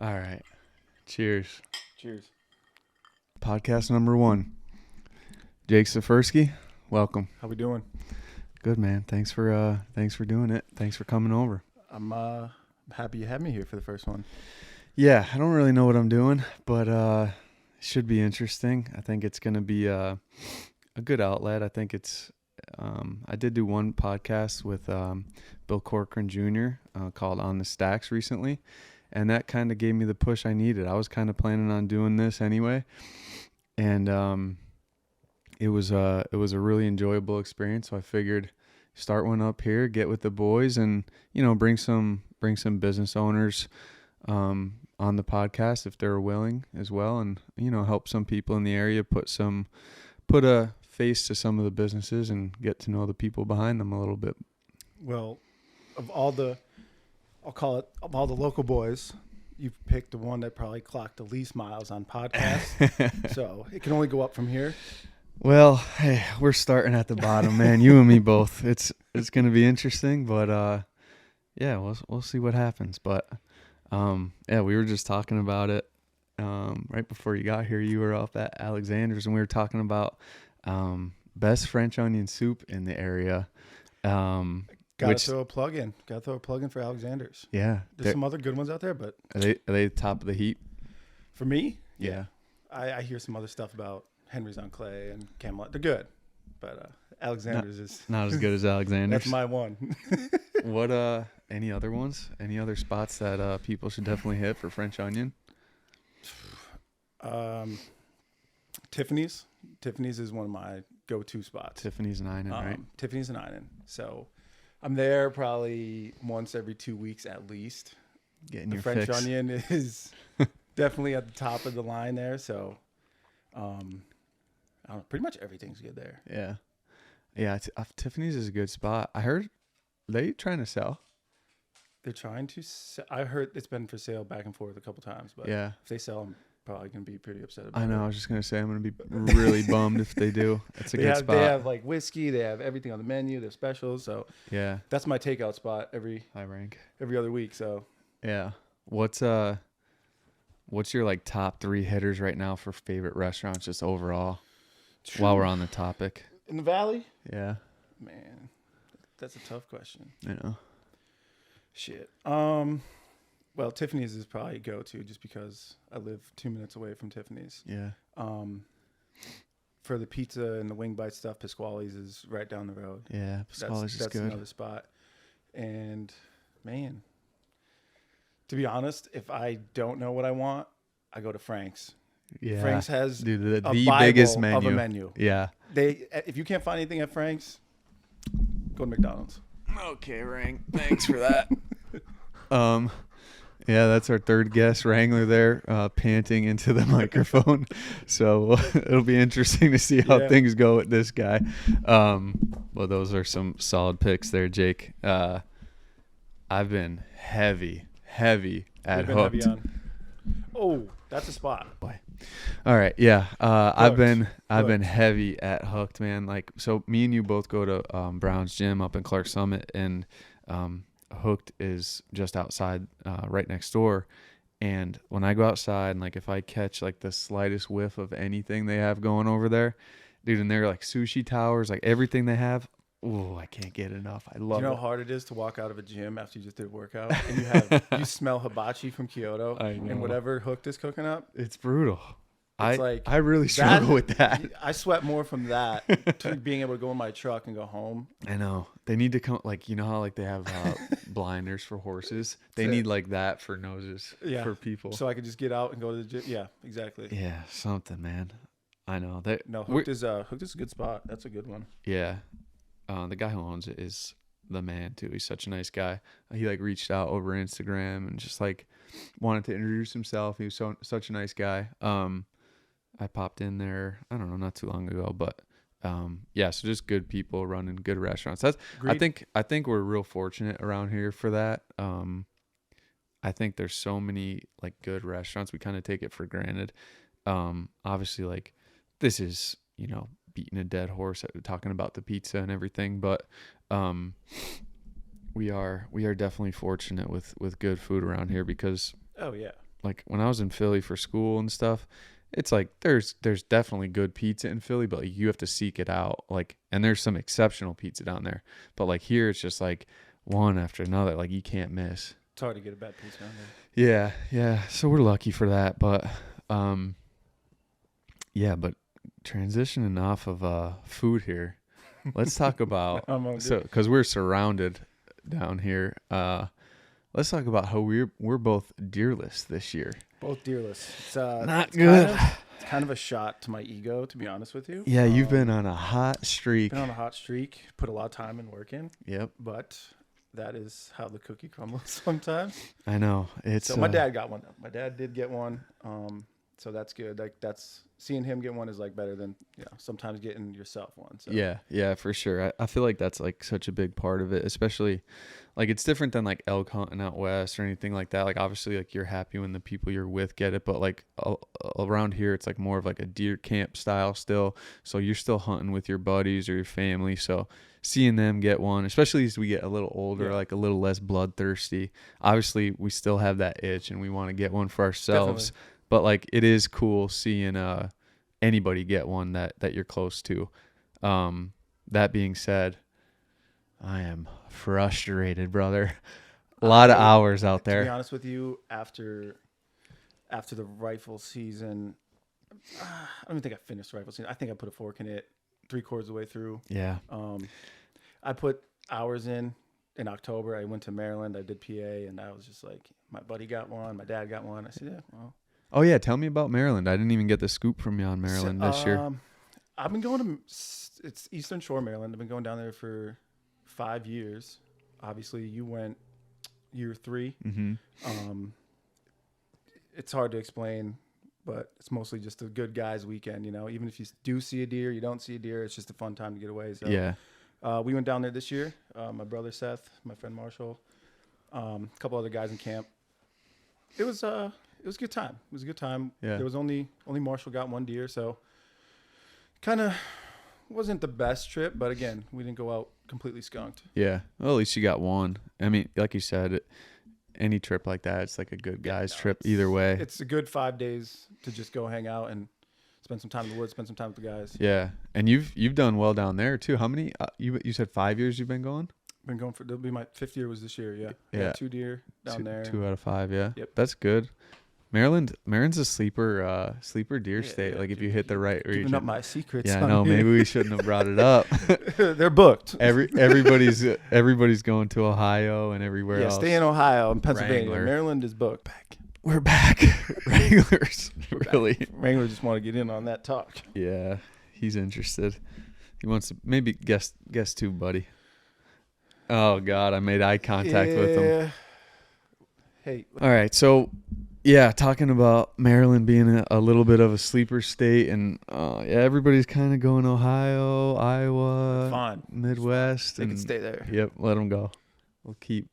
All right. Cheers. Cheers. Podcast number 1. Jake Stafursky, welcome. How we doing? Good, man. Thanks for doing it. Thanks for coming over. I'm happy you had me here for the first one. Yeah, I don't really know what I'm doing, but it should be interesting. I think it's going to be a good outlet. I think it's I did do one podcast with Bill Corcoran Jr. Called On the Stacks recently, and that kind of gave me the push I needed. I was kind of planning on doing this anyway, and it was a really enjoyable experience. So I figured start one up here, get with the boys, and bring some business owners on the podcast if they're willing as well, and help some people in the area put a face to some of the businesses and get to know the people behind them a little bit. Well, of all the local boys, you've picked the one that probably clocked the least miles on podcasts. So it can only go up from here. Well, hey, we're starting at the bottom, man. You and me both. It's going to be interesting, but yeah, we'll see what happens. But yeah, we were just talking about it right before you got here. You were up at Alexander's, and we were talking about best French onion soup in the area. Gotta throw a plug in for Alexander's. Yeah, there's some other good ones out there, but are they top of the heap for me? Yeah. I hear some other stuff about Henry's on Clay and Camelot. They're good, but Alexander's is not as good as Alexander's. That's my one. What any other ones? Any other spots that people should definitely hit for French onion? Tiffany's is one of my go-to spots. Tiffany's and Einen, right? Tiffany's and Einen. So I'm there probably once every 2 weeks at least. Getting the your French fix. onion is definitely at the top of the line there. So I don't know, pretty much everything's good there. Yeah. Tiffany's is a good spot. I heard they trying to sell. They're trying to sell. I heard it's been for sale back and forth a couple times, but yeah, if they sell, I'm probably going to be pretty upset about it. I know. I was just going to say I'm going to be really bummed if they do. It's a good spot. They have like whiskey. They have everything on the menu. They're specials. So yeah, that's my takeout spot every other week. So yeah. What's your like top 3 hitters right now for favorite restaurants just overall? While we're on the topic. In the Valley? Yeah. Man, that's a tough question. I know. Shit. Well, Tiffany's is probably a go-to just because I live 2 minutes away from Tiffany's. Yeah. For the pizza and the wing bite stuff, Pasquale's is right down the road. Yeah, Pasquale's is good. That's another spot. And man, to be honest, if I don't know what I want, I go to Frank's. Yeah. Frank's has the Bible biggest menu. of a menu. Yeah. If you can't find anything at Frank's, go to McDonald's. Okay, Rang. Thanks for that. Yeah, that's our third guest, Wrangler there, panting into the microphone. So it'll be interesting to see how things go with this guy. Well, those are some solid picks there, Jake. I've been heavy at Hooked. Oh, that's a spot. Boy. All right, yeah. I've been heavy at Hooked, man. Like, so me and you both go to Brown's Gym up in Clark Summit, and Hooked is just outside, right next door. And when I go outside, and like if I catch like the slightest whiff of anything they have going over there, dude, and they're like sushi towers, like everything they have. Oh, I can't get enough. I love it. You know how hard it is to walk out of a gym after you just did a workout and you smell hibachi from Kyoto and whatever Hooked is cooking up? It's brutal. It's I really struggle with that. I sweat more from that to being able to go in my truck and go home. I know. They need to come, like, you know how like they have blinders for horses? They need like that for noses for people. So I could just get out and go to the gym. Yeah, exactly. Yeah, something, man. I know. Hooked is a good spot. That's a good one. Yeah. The guy who owns it is the man too. He's such a nice guy. He like reached out over Instagram and just like wanted to introduce himself. He was such a nice guy. I popped in there, I don't know, not too long ago, but yeah, so just good people running good restaurants. I think we're real fortunate around here for that. I think there's so many like good restaurants. We kind of take it for granted. Obviously, like this is, beating a dead horse talking about the pizza and everything, but we are definitely fortunate with good food around here because like when I was in Philly for school and stuff, it's like there's definitely good pizza in Philly, but like you have to seek it out. Like, and there's some exceptional pizza down there, but like here it's just like one after another. Like you can't miss. It's hard to get a bad pizza down there. Yeah. So we're lucky for that, but yeah. But transitioning off of food here, let's talk about because we're surrounded down here. Let's talk about how we're both deerless this year. Both deerless. It's not good. It's kind of a shot to my ego, to be honest with you. Yeah, you've been on a hot streak. Been on a hot streak. Put a lot of time and work in. Yep. But that is how the cookie crumbles sometimes. I know. So my dad got one. My dad did get one. So that's good. Like that's seeing him get one is like better than sometimes getting yourself one. So. Yeah, for sure. I feel like that's like such a big part of it, especially like it's different than like elk hunting out west or anything like that. Like obviously like you're happy when the people you're with get it, but like around here it's like more of like a deer camp style still. So you're still hunting with your buddies or your family. So seeing them get one, especially as we get a little older, like a little less bloodthirsty. Obviously we still have that itch and we want to get one for ourselves. Definitely. But like it is cool seeing anybody get one that you're close to. That being said, I am frustrated, brother. A lot of hours out there. To be honest with you, after the rifle season, I don't even think I finished the rifle season. I think I put a fork in it 3/4 of the way through. Yeah. I put hours in October. I went to Maryland. I did PA, and I was just like, my buddy got one. My dad got one. I said, yeah, well. Oh, yeah. Tell me about Maryland. I didn't even get the scoop from you on Maryland this year. I've been going to it's Eastern Shore, Maryland. I've been going down there for 5 years. Obviously, you went year 3. Mm-hmm. It's hard to explain, but it's mostly just a good guys weekend, Even if you do see a deer, you don't see a deer, it's just a fun time to get away. So, yeah. We went down there this year. My brother Seth, my friend Marshall, a couple other guys in camp. It was a good time. It was a good time. Yeah. There was only Marshall got one deer, so kind of wasn't the best trip. But again, we didn't go out completely skunked. Yeah. Well, at least you got one. I mean, like you said, any trip like that, it's like a good guys trip either way. It's a good 5 days to just go hang out and spend some time in the woods, spend some time with the guys. Yeah. And you've done well down there too. How many? You said 5 years you've been going? Been going it'll be my 5th year was this year. Yeah. Yeah. 2 deer down there. 2 out of 5. Yeah. Yep. That's good. Maryland's a sleeper deer state. Like if you hit the right region. Giving up my secrets. Yeah, I know. Maybe we shouldn't have brought it up. They're booked. Everybody's going to Ohio and everywhere else. Yeah, stay in Ohio and Pennsylvania. Wrangler. Maryland is booked. We're back. Wranglers. Really. Wrangler just want to get in on that talk. Yeah, he's interested. He wants to maybe guest too, buddy. Oh God, I made eye contact with him. Hey. All right, so. Yeah, talking about Maryland being a little bit of a sleeper state, and everybody's kind of going Ohio, Iowa, Fine. Midwest. They can stay there. Yep, let them go. We'll keep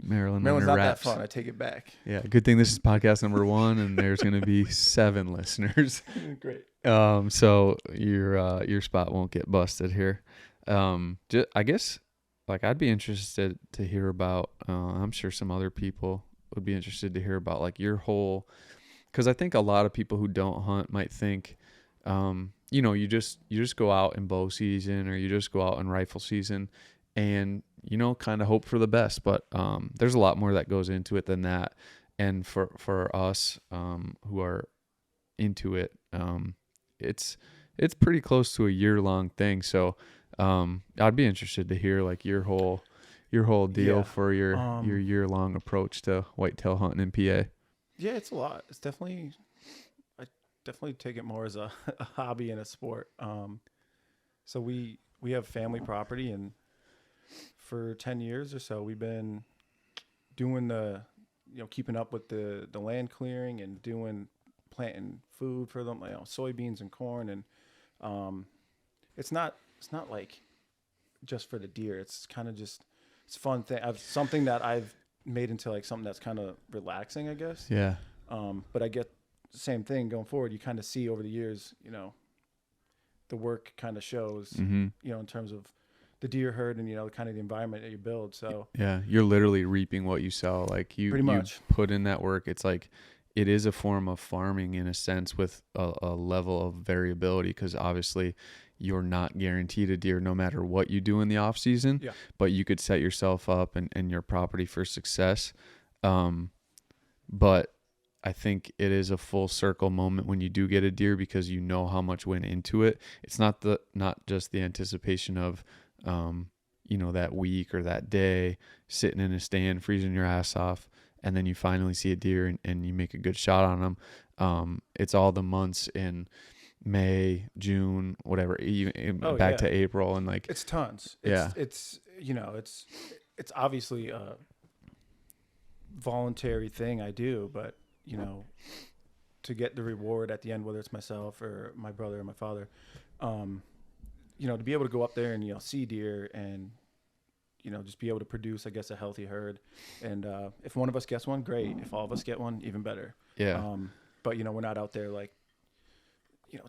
Maryland Maryland's under not wraps. that fun. I take it back. Yeah, good thing this is podcast number 1, and there's going to be 7 listeners. Great. So your spot won't get busted here. I guess like I'd be interested to hear about. I'm sure some other people would be interested to hear about like your whole, because I think a lot of people who don't hunt might think you just go out in bow season or you just go out in rifle season and kind of hope for the best, but there's a lot more that goes into it than that. And for us who are into it, it's pretty close to a year-long thing. So I'd be interested to hear like your whole deal for your year-long approach to whitetail hunting in PA. Yeah, it's a lot. It's definitely, I definitely take it more as a hobby and a sport. So we have family property, and for 10 years or so, we've been doing keeping up with the land clearing and planting food for them, soybeans and corn. And it's not like just for the deer. It's kind of just, it's a fun thing. Something that I've made into like something that's kind of relaxing, I guess. Yeah. But I get the same thing going forward. You kind of see over the years, the work kind of shows, in terms of the deer herd and, kind of the environment that you build. So yeah, you're literally reaping what you sow. Like you, pretty much. You put in that work. It's like, it is a form of farming in a sense with a level of variability, because obviously you're not guaranteed a deer no matter what you do in the off season, Yeah. but you could set yourself up and your property for success. But I think it is a full circle moment when you do get a deer, because you know how much went into it. It's not just the anticipation of, that week or that day sitting in a stand, freezing your ass off, and then you finally see a deer and you make a good shot on them. It's all the months in May, June, whatever, even back to April, and like it's tons. It's obviously a voluntary thing I do, but to get the reward at the end, whether it's myself or my brother or my father, to be able to go up there and see deer and just be able to produce, I guess, a healthy herd. And if one of us gets one, great. If all of us get one, even better. Yeah. But we're not out there like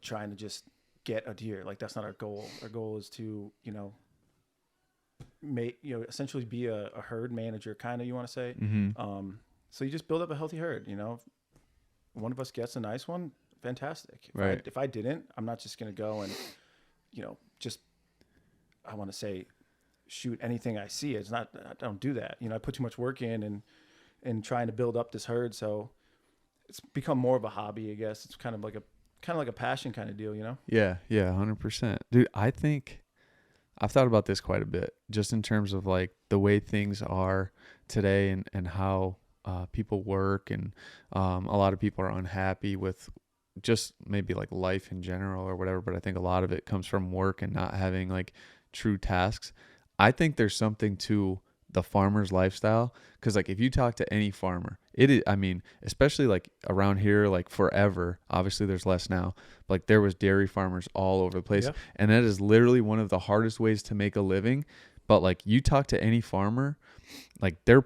trying to just get a deer. Like, that's not our goal. Our goal is to essentially be a herd manager, kind of, you want to say. Mm-hmm. So you just build up a healthy herd. If one of us gets a nice one, fantastic. If I didn't, I'm not just going to go and I want to say shoot anything I see. It's not, I don't do that. I put too much work in and trying to build up this herd. So it's become more of a hobby, I guess. It's kind of like a passion kind of deal, Yeah. 100%. Dude, I think I've thought about this quite a bit, just in terms of like the way things are today and how people work, and a lot of people are unhappy with just maybe like life in general or whatever. But I think a lot of it comes from work and not having like true tasks. I think there's something to the farmer's lifestyle, because like if you talk to any farmer, it is, I mean, especially like around here, like forever, obviously there's less now, but like there was dairy farmers all over the place. Yeah. And that is literally one of the hardest ways to make a living. But like you talk to any farmer, like they're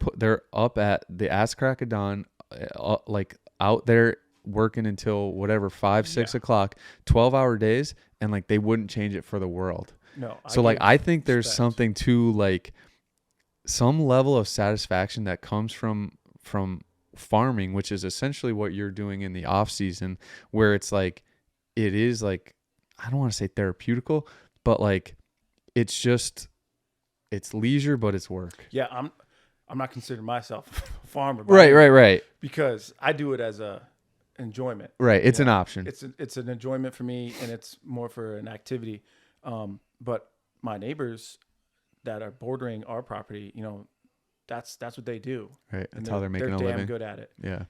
up at the ass crack of dawn, like out there working until whatever, 5-6 o'clock, 12-hour days. And like they wouldn't change it for the world. No. So like, I think there's something to like some level of satisfaction that comes from farming, which is essentially what you're doing in the off season, where it's like, it is like, I don't want to say therapeutical, but like, it's leisure, but it's work. Yeah. I'm not considering myself a farmer. Right. Because I do it as a enjoyment. Right. It's an option. It's an enjoyment for me, and it's more for an activity. But my neighbors that are bordering our property, that's what they do. Right. That's how they're making a living. They're damn good at it. Yeah.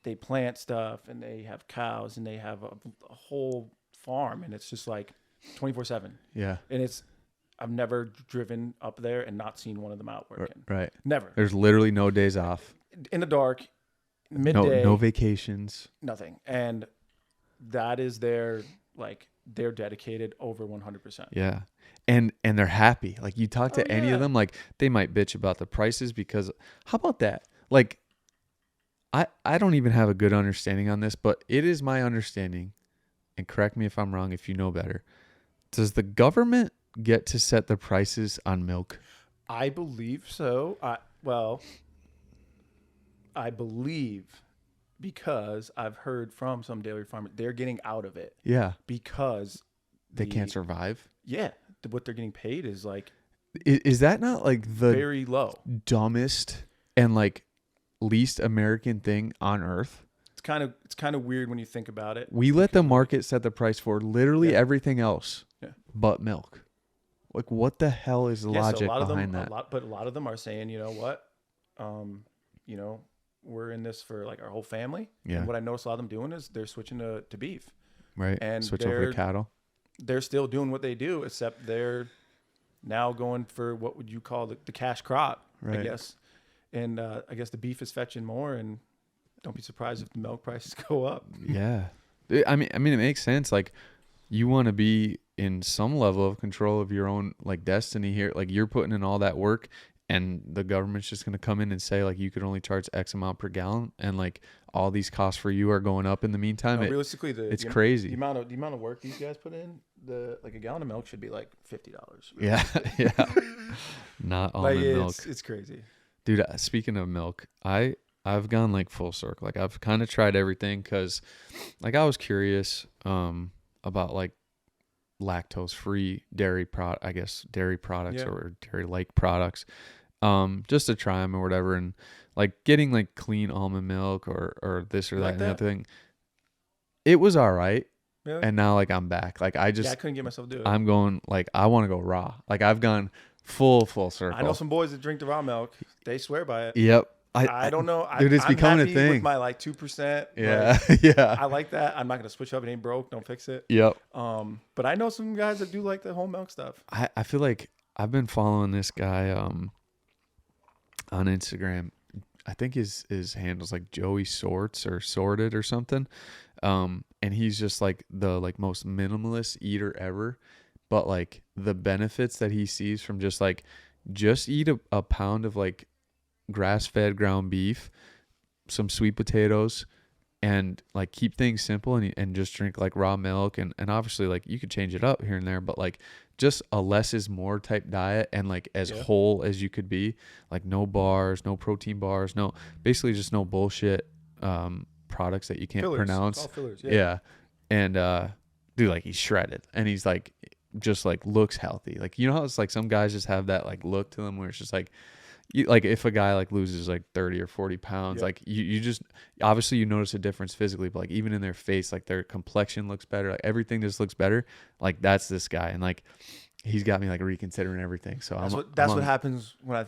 They plant stuff, and they have cows, and they have a whole farm, and it's just like 24/7. Yeah. And I've never driven up there and not seen one of them out working. Right. Never. There's literally no days off. In the dark, midday. No vacations. Nothing. And that is they're dedicated over 100%. Yeah. And they're happy. Like you talk to any of them, like they might bitch about the prices, because how about that? Like I don't even have a good understanding on this, but it is my understanding, and correct me if I'm wrong if you know better. Does the government get to set the prices on milk? I believe so. I believe, because I've heard from some dairy farmers, they're getting out of it. Yeah. Because they can't survive. Yeah. What they're getting paid is like, is that not like the very low, dumbest and like least American thing on earth? It's kind of weird when you think about it. We let the market set the price for literally everything else but milk. Like, what the hell is the logic behind that? But a lot of them are saying, you know what, we're in this for like our whole family. Yeah. And what I notice a lot of them doing is they're switching to beef. Right. And switch over to cattle. They're still doing what they do, except they're now going for what would you call the cash crop, right. I guess. And I guess the beef is fetching more, and don't be surprised if the milk prices go up. Yeah. I mean, it makes sense. Like, you want to be in some level of control of your own like destiny here. Like, you're putting in all that work, and the government's just going to come in and say like you could only charge X amount per gallon, and like all these costs for you are going up in the meantime. Realistically, it's crazy. The amount of work these guys put in, like a gallon of milk should be like $50. Yeah, yeah. Not almond milk. It's crazy, dude. Speaking of milk, I I've gone like full circle. Like I've kind of tried everything because like I was curious about like lactose free dairy dairy products or dairy like products just to try them or whatever, and like getting like clean almond milk or this or that and the other thing. It was all right. Really? And now like I'm back. Like I couldn't get myself to do it. I'm going like I want to go raw. Like I've gone full circle. I know some boys that drink the raw milk. They swear by it. Yep. I don't know. Dude, it's I'm becoming happy a thing with my like 2%. Yeah. Like, yeah. I like that. I'm not gonna switch up. It ain't broke. Don't fix it. Yep. But I know some guys that do like the whole milk stuff. I feel like I've been following this guy on Instagram. I think his handle's like Joey Sorts or Sorted or something. And he's just like the like most minimalist eater ever. But like the benefits that he sees from just eat a pound of like grass-fed ground beef, some sweet potatoes, and like keep things simple and just drink like raw milk and obviously like you could change it up here and there, but like just a less is more type diet and like as whole as you could be, like no bars, no protein bars, basically just no bullshit products that you can't pronounce. All fillers, yeah. And dude, like he's shredded and he's like just like looks healthy. Like you know how it's like some guys just have that like look to them where it's just like like if a guy like loses like 30 or 40 pounds, like you just obviously you notice a difference physically, but like even in their face, like their complexion looks better, like everything just looks better. Like that's this guy, and like he's got me like reconsidering everything. So that's what happens when I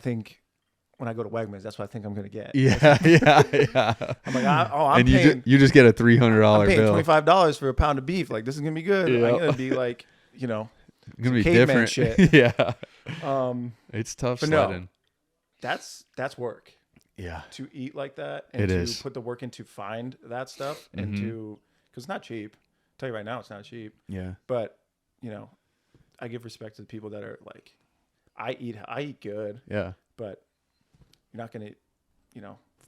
go to Wegmans. That's what I think I'm gonna get. Yeah. I'm like, I'm and paying. You just get a $300 bill. $25 for a pound of beef. Like this is gonna be good. I'm gonna be like, it's gonna be caveman different. Shit. Yeah. It's tough sledding. That's work. Yeah. To eat like that and put the work in to find that stuff and because it's not cheap. I'll tell you right now, it's not cheap. Yeah. But I give respect to the people that are like, I eat good. Yeah. But you're not gonna,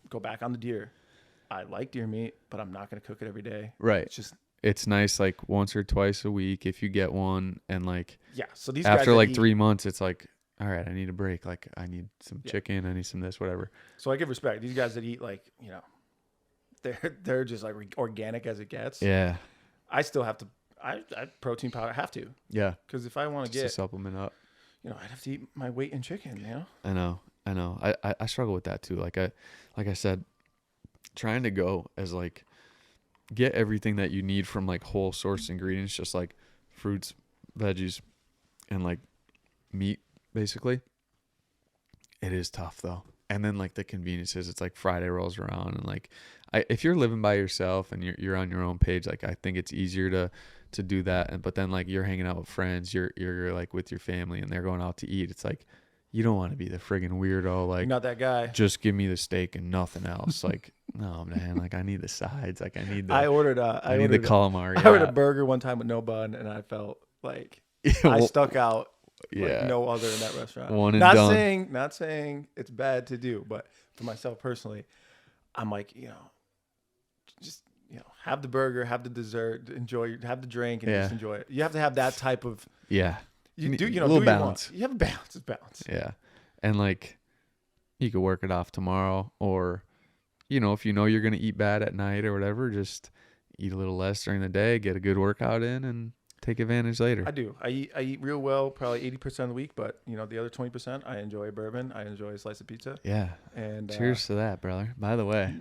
go back on the deer. I like deer meat, but I'm not gonna cook it every day. Right. It's nice like once or twice a week if you get one, and like so these after guys like 3 months, it's like, all right, I need a break. Like I need some chicken, I need some this, whatever. So I give respect. These guys that eat like, they're just like organic as it gets. Yeah. I still have to. I protein powder. I have to. Yeah. Because if I want to get a supplement up, I'd have to eat my weight in chicken. I know. I struggle with that too. Like I said, trying to go as like get everything that you need from like whole source ingredients, just like fruits, veggies, and like meat, basically. It is tough though. And then like the conveniences, it's like Friday rolls around, and like if you're living by yourself and you're on your own page, like I think it's easier to do that. But then like you're hanging out with friends, you're like with your family and they're going out to eat. It's like you don't want to be the friggin' weirdo. Like you're not that guy. Just give me the steak and nothing else. Like no man, like I need the sides. Like I need the. I ordered the calamari. I ordered a burger one time with no bun, and I felt like I stuck out. Like no other in that restaurant. One and done. Not saying it's bad to do, but for myself personally, I'm like, just have the burger, have the dessert, have the drink, and just enjoy it. You have to have that type of You do, a little do balance. You have a balance. It's balance. Yeah, and like you could work it off tomorrow, or if you're gonna eat bad at night or whatever, just eat a little less during the day, get a good workout in, and take advantage later. I do. I eat real well, probably 80% of the week, but the other 20%, I enjoy bourbon. I enjoy a slice of pizza. Yeah. And cheers to that, brother. By the way,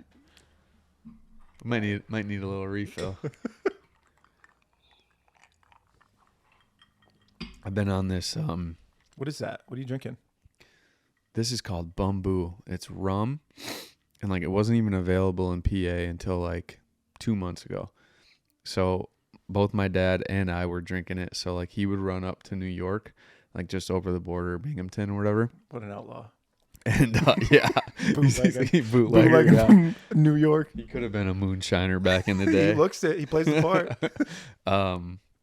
might need a little refill. I've been on this. What is that? What are you drinking? This is called Bamboo. It's rum, and like it wasn't even available in PA until like 2 months ago. So both my dad and I were drinking it. So like he would run up to New York, like just over the border, Binghamton or whatever. What an outlaw. And he's bootlegger from New York. He could have been a moonshiner back in the day. He looks it. He plays the part.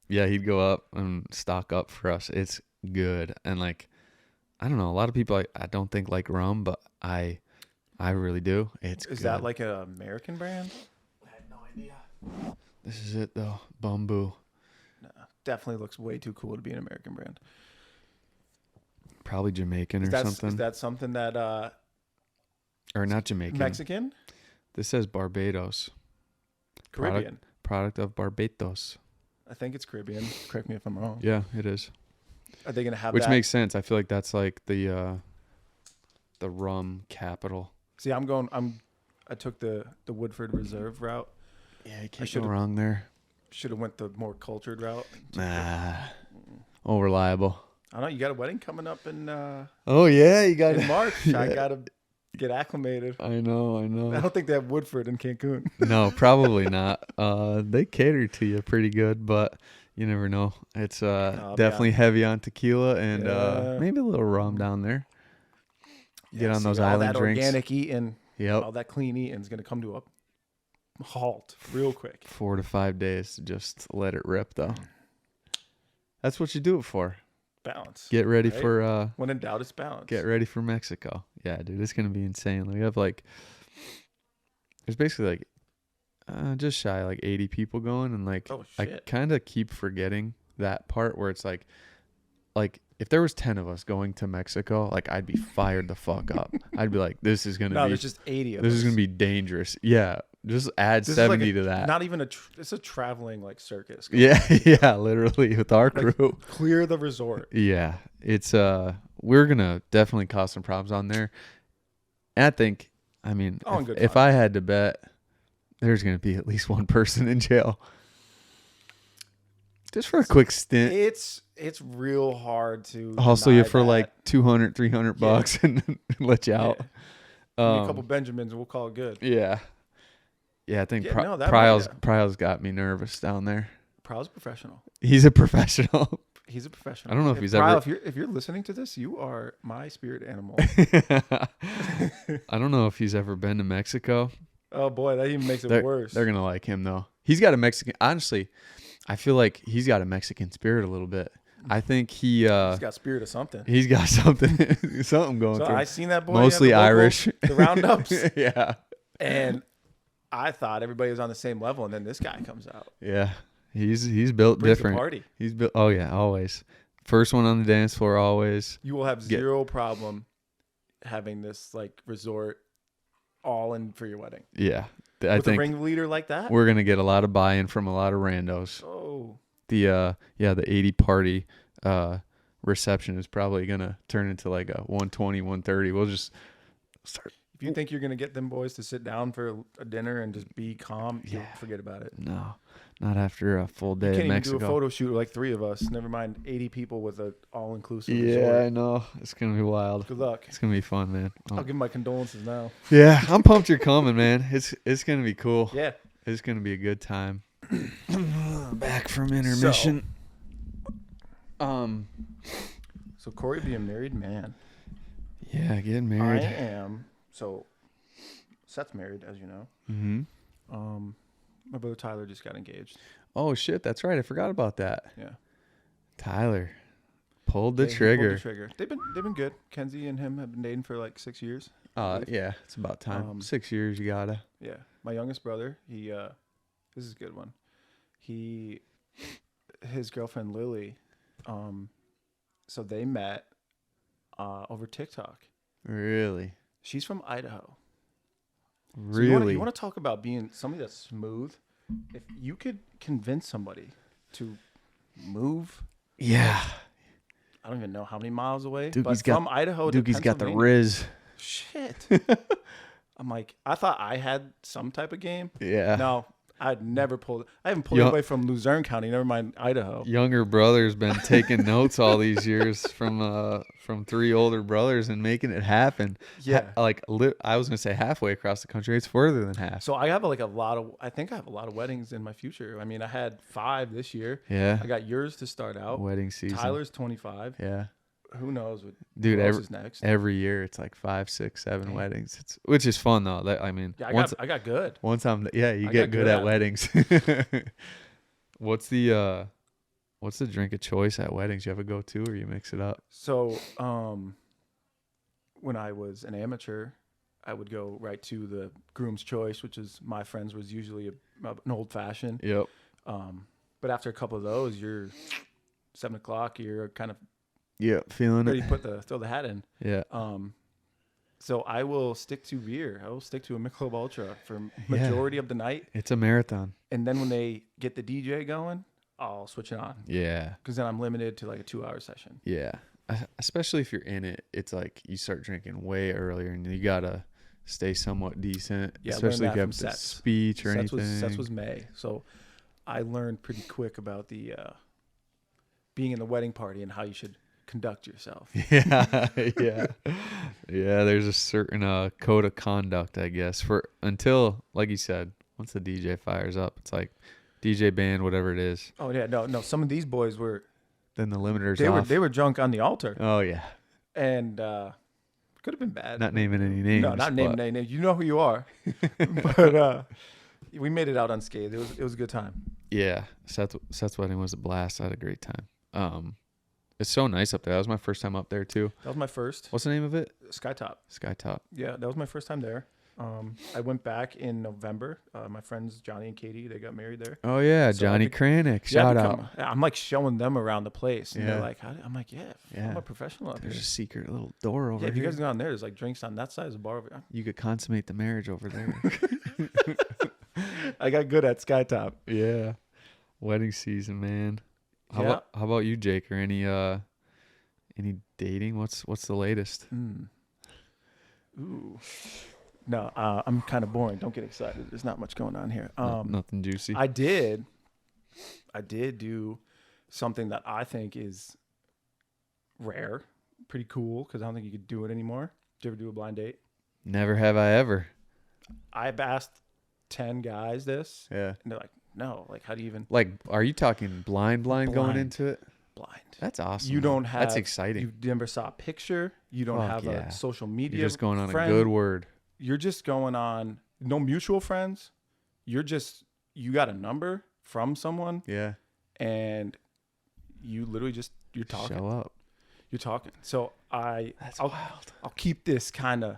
Yeah, he'd go up and stock up for us. It's good. And like, I don't know, a lot of people I don't think like rum, but I really do. Is good. That like an American brand? I had no idea. This is it though. Bamboo. No, definitely looks way too cool to be an American brand. Probably Jamaican or something. Is that something that or not Jamaican. Mexican? This says Barbados. Caribbean. Product of Barbados. I think it's Caribbean. Correct me if I'm wrong. Yeah, it is. Are they gonna have Which that? makes sense. I feel like that's like the rum capital. See, I took the Woodford Reserve route. Yeah, you can't go wrong there. Should have went the more cultured route. Nah. Oh, reliable. I don't know. You got a wedding coming up in Oh yeah, you got in March. Yeah. I gotta get acclimated. I know. I don't think they have Woodford in Cancun. No, probably not. They cater to you pretty good, but you never know. It's definitely heavy on tequila and maybe a little rum down there. Get on those island all that drinks. Organic eating, Yep. all that clean eating is gonna come to a halt real quick. 4 to 5 days to just let it rip, though. That's what you do it for. Balance. Get ready right? for When in doubt, it's balance. get ready for Mexico. Yeah, dude, it's gonna be insane. We have there's basically just shy of 80 people going, and Oh I shit. kind of keep forgetting that part where it's like if there was 10 of us going to Mexico, I'd be fired the fuck up. I'd be like, this is gonna No, be there's just 80 of this us. is gonna be dangerous. Yeah, just add This 70 is to that. Not even it's a traveling circus. Yeah, yeah, literally with our crew. Clear the resort. Yeah, it's we're gonna definitely cause some problems on there. And I think, if I had to bet, there's gonna be at least one person in jail, just for a quick stint. It's real hard to Hustle you deny for that. $200, $300 and let you out. Give me a couple Benjamins and we'll call it good. Yeah, I think Yeah, no, that Pryle's got me nervous down there. Prowl's professional. He's a professional. He's a professional. I don't know if he's Pryle, ever. if you're listening to this, you are my spirit animal. I don't know if he's ever been to Mexico. Oh boy, that even makes it worse. They're gonna like him though. He's got a Mexican. Honestly, I feel like he's got a Mexican spirit a little bit. I think he's got spirit of something. He's got something going So through. I seen that boy. Mostly Irish. The roundups. Yeah. And I thought everybody was on the same level, and then this guy comes out. Yeah. He's built Brings different. the party. He's built. Oh yeah, always. First one on the dance floor, always. You will have zero problem having this resort all in for your wedding. Yeah. With a ringleader like that, we're gonna get a lot of buy-in from a lot of randos. Oh. The 80 party reception is probably gonna turn into a 120, 130. We'll just start. If you think you're gonna get them boys to sit down for a dinner and just be calm, you'll forget about it. No, not after a full day You can't in even Mexico. do a photo shoot with 3 of us. Never mind 80 people with an all-inclusive Yeah, resort. I know. It's gonna be wild. Good luck. It's gonna be fun, man. I'll give my condolences now. Yeah, I'm pumped you're coming, man. It's gonna be cool. Yeah. It's gonna be a good time. Back from intermission. So Cory being a married man. Yeah, getting married. I am. So Seth's married, as you know. Mm-hmm. My brother Tyler just got engaged. Oh shit, that's right. I forgot about that. Yeah. Tyler pulled the He trigger. pulled the trigger. They've been good. Kenzie and him have been dating for 6 years. Yeah, it's about time. 6 years, you gotta. Yeah. My youngest brother, he this is a good one. His girlfriend Lily, so they met over TikTok. Really? She's from Idaho. Really? So you want to talk about being somebody that's smooth? If you could convince somebody to move, Yeah. I don't even know how many miles away, Dookie but from Idaho to Dookie's got the Pennsylvania. Riz. Shit. I'm like, I thought I had some type of game. Yeah. No, I haven't pulled away from Luzerne County, never mind Idaho. Younger brother's been taking notes all these years from 3 older brothers and making it happen. Yeah. I was gonna say halfway across the country. It's further than half. So I have I think I have a lot of weddings in my future. I mean, I had 5 this year. Yeah. I got yours to start out. Wedding season. Tyler's 25. Yeah. Who knows what Dude, who else is next? every year it's 5, 6, 7 weddings. Which is fun though. Yeah, I got good. Once you I get got good at weddings. What's the drink of choice at weddings? You have a go-to or you mix it up? So, when I was an amateur, I would go right to the groom's choice, which is my friends was usually an old fashioned. Yep. But after a couple of those, you're 7:00. You're kind of Yeah, feeling ready it. to throw the hat in. Yeah. So I will stick to beer. I will stick to a Michelob Ultra for majority of the night. It's a marathon. And then when they get the DJ going, I'll switch it on. Yeah. Because then I'm limited to like a 2-hour session. Yeah. Especially if you're in it, it's like you start drinking way earlier and you got to stay somewhat decent. Yeah, especially if you have a sets. speech or anything. Sets was May. So I learned pretty quick about the being in the wedding party and how you should conduct yourself. Yeah. Yeah. Yeah. There's a certain code of conduct, I guess, for until, like you said, once the DJ fires up, it's like DJ band, whatever it is. Oh, yeah. No. Some of these boys were. Then the limiter's They off. were drunk on the altar. Oh, yeah. And could have been bad. Not naming any names. No, not naming any names. You know who you are. But we made it out unscathed. It was a good time. Yeah. Seth's wedding was a blast. I had a great time. It's so nice up there. That was my first time up there too. That was my first. What's the name of it? Skytop. Skytop. Yeah, that was my first time there. I went back in November. My friends Johnny and Katie, they got married there. Oh yeah, So Johnny Kranick. Shout out. I'm like showing them around the place, and Yeah. they're like, I'm like, yeah, I'm a professional up There's here. a secret little door over Yeah, if you here. guys go down there, there's like drinks on that side. There's a bar over there. You could consummate the marriage over there. I got good at Skytop. Yeah. Wedding season, man. How Yeah. about you, Jake? Or any dating? What's the latest? Ooh. No, I'm kind of boring. Don't get excited. There's not much going on here. Nothing juicy. I did do something that I think is rare, pretty cool, because I don't think you could do it anymore. Did you ever do a blind date? Never have I ever. I've asked 10 guys this, Yeah. and they're like, no, like, how do you even Like, are you talking blind going Blind. into it? blind? That's awesome. You don't have. That's exciting. You never saw a picture. You don't Fuck have yeah. a social media. You're just going on friend. a good word. You're just going on no mutual friends. You got a number from someone, Yeah. and you literally you're talking. Show up. You're talking. So That's I'll wild. I'll keep this kind of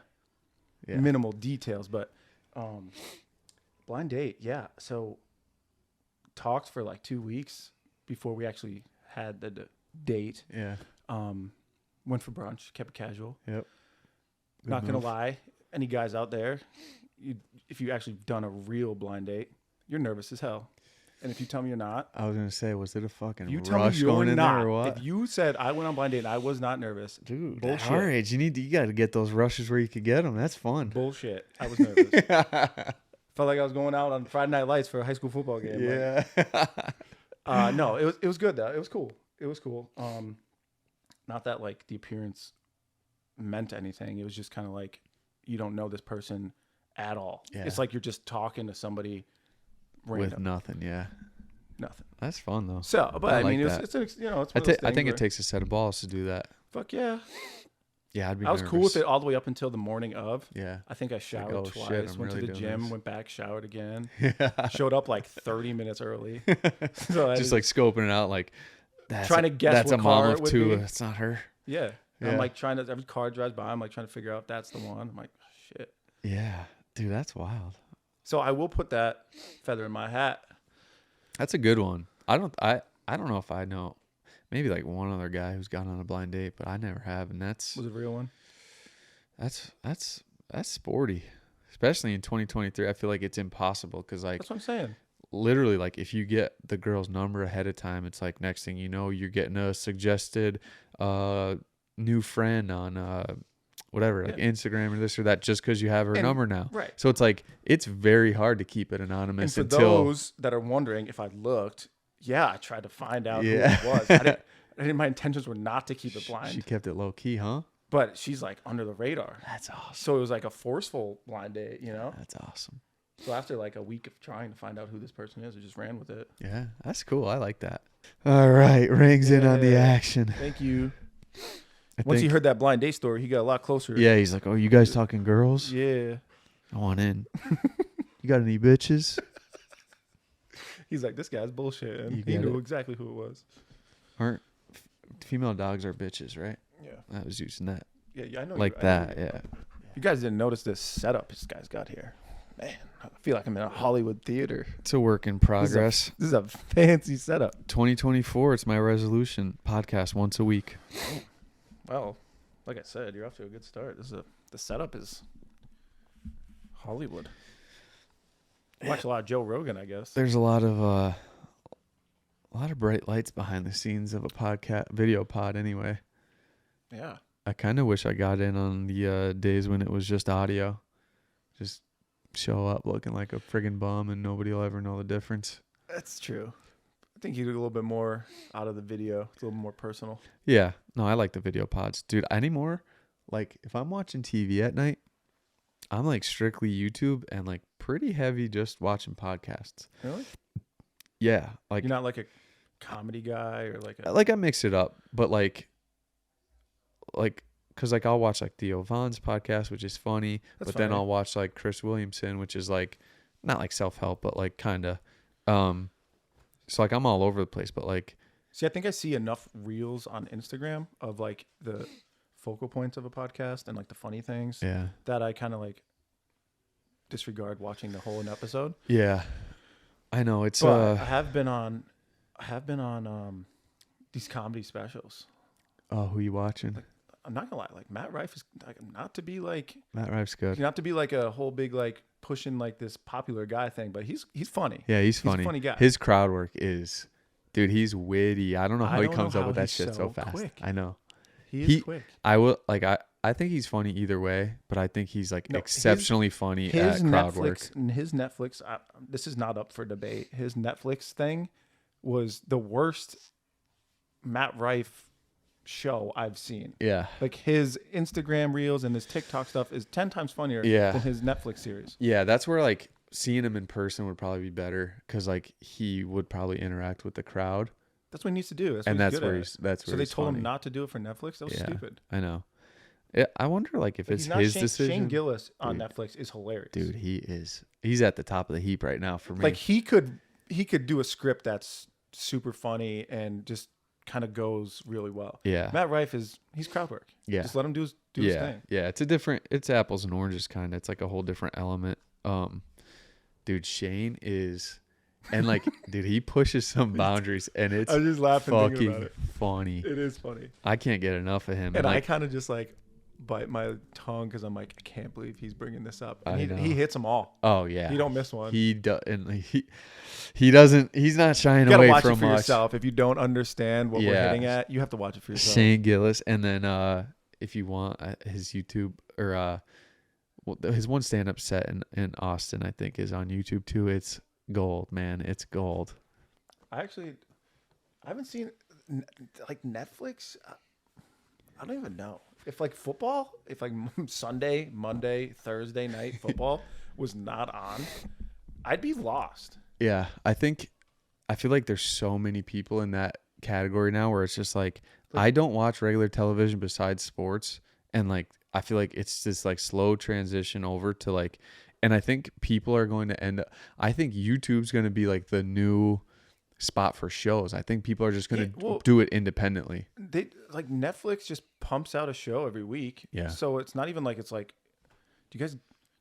Yeah. minimal details, but blind date, yeah. So talked for like 2 weeks before we actually had the date. Yeah. Went for brunch, kept it casual. Yep. Good Not gonna move. lie, any guys out there, if you actually done a real blind date, you're nervous as hell. And if you tell me you're not, I was gonna say, was it a fucking you tell me rush you're going in not. there or what? If you said I went on blind date and I was not nervous, Dude, bullshit. at our age, you got to get those rushes where you could get them. That's fun. Bullshit. I was nervous. Felt like I was going out on Friday Night Lights for a high school football game. Yeah. No, it was good though. It was cool. Not that like the appearance meant anything. It was just kind of like you don't know this person at all. Yeah. It's like you're just talking to somebody With random. nothing. Yeah. Nothing. That's fun though. So, but I I mean, like it's one of those I things think where- it takes a set of balls to do that. Fuck yeah. Yeah, I'd be I was nervous. cool with it all the way up until the morning of. Yeah. I think I showered oh, shit, twice, I'm went really to the doing gym, this. went back, showered again. Yeah. Showed up like 30 minutes early. So I Just like scoping it out, like that's Trying to guess that's what a mom car of it would two. be. It's not her. yeah. And Yeah. I'm like trying to, every car drives by, I'm like trying to figure out if that's the one. I'm like, shit. Yeah, dude, that's wild. So I will put that feather in my hat. That's a good one. I don't know if I know. Maybe like one other guy who's gone on a blind date, but I never have, and that's Was it a real one? that's sporty, especially in 2023. I feel like it's impossible because like That's what I'm saying. literally like if you get the girl's number ahead of time, it's like next thing you know you're getting a suggested new friend on whatever, like Yeah. Instagram or this or that, just because you have her And- number now. Right. So it's like it's very hard to keep it And anonymous for until those that are wondering if I looked, yeah, I tried to find out Yeah. who it was. My intentions were not to keep it blind. she kept it low key, huh? But she's like under the radar. That's awesome. So it was like a forceful blind date, you know? That's awesome. So after like a week of trying to find out who this person is, I just ran with it. Yeah, that's cool. I like that. All right, rings in on the Yeah. action. Thank you. I Once he think- heard that blind date story, he got a lot closer. Yeah, he's like, "Oh, you guys talking girls? Yeah. I want in. You got any bitches? He's like, this guy's bullshit. And You he get knew it. exactly who it was. Aren't female dogs are bitches, right? Yeah. I was using that Yeah, I know. like I know that. you- Yeah. You guys didn't notice this setup this guy's got here. Man, I feel like I'm in a Hollywood theater. It's a work in progress. This is a fancy setup. 2024. It's my resolution. Podcast once a week. Well, like I said, you're off to a good start. This is the setup is Hollywood. I watch a lot of Joe Rogan, I guess. There's a lot of bright lights behind the scenes of a podcast, video pod. Anyway, Yeah. I kind of wish I got in on the days when it was just audio. Just show up looking like a friggin' bum and nobody will ever know the difference. That's true. I think you do a little bit more out of the video. It's a little more personal. Yeah. No, I like the video pods. Dude, anymore, like, if I'm watching TV at night, I'm, like, strictly YouTube and, like, pretty heavy just watching podcasts. Really? Yeah. Like, You're not like a comedy guy or like a... Like, I mix it up, but, like, because, like, I'll watch, like, Theo Vaughn's podcast, which is funny, That's but then funny. I'll watch, like, Chris Williamson, which is, like, not, like, self-help, but, like, kind of. So, like, I'm all over the place, but, like... See, I think I see enough reels on Instagram of, like, the focal points of a podcast and, like, the funny things Yeah. that I kind of, like, disregard watching the whole episode. Yeah. I know. It's... But I have been on these comedy specials. Oh, who you watching? I'm not gonna lie, like Matt Rife is like, not to be like a whole big like pushing like this popular guy thing, but he's funny. Yeah, he's funny. He's a funny guy. His crowd work is, dude, he's witty. I don't know how he comes up with that shit so fast. Quick. I know. He is quick. I think he's funny either way, but I think he's like exceptionally funny at crowd work. His Netflix, this is not up for debate. His Netflix thing was the worst Matt Rife show I've seen. Yeah. Like his Instagram reels and his TikTok stuff is 10 times funnier than his Netflix series. Yeah, that's where like seeing him in person would probably be better because like he would probably interact with the crowd. That's what he needs to do. So they told him not to do it for Netflix. That was stupid. I know. I wonder like if it's his decision. Shane Gillis on Netflix is hilarious. Dude, he's at the top of the heap right now for me. Like he could do a script that's super funny and just kind of goes really well. Yeah. Matt Rife he's crowd work. Yeah. Just let him do his thing. Yeah, it's apples and oranges kind of. It's like a whole different element. Dude, Shane is and like dude, he pushes some boundaries and it's I'm just laughing thinking about fucking it. funny. It is funny. I can't get enough of him. And like, I kind of just like bite my tongue because I'm like, I can't believe he's bringing this up. And he hits them all. Oh yeah, he don't miss one. He does, and he doesn't. He's not shying away from much. You gotta watch it for yourself. If you don't understand what we're hitting at, you have to watch it for yourself. Shane Gillis, and then if you want his YouTube or his one stand-up set in Austin, I think is on YouTube too. It's gold, man. It's gold. I haven't seen like Netflix. I don't even know. If like football, if like Sunday, Monday, Thursday night football was not on, I'd be lost. Yeah, I feel like there's so many people in that category now where it's just like I don't watch regular television besides sports, and like I feel like it's this like slow transition over to like, and I think people are going to end up. I think YouTube's going to be like the new spot for shows. I think people are just going to do it independently. They like Netflix just pumps out a show every week. Yeah. So it's not even like it's like, do you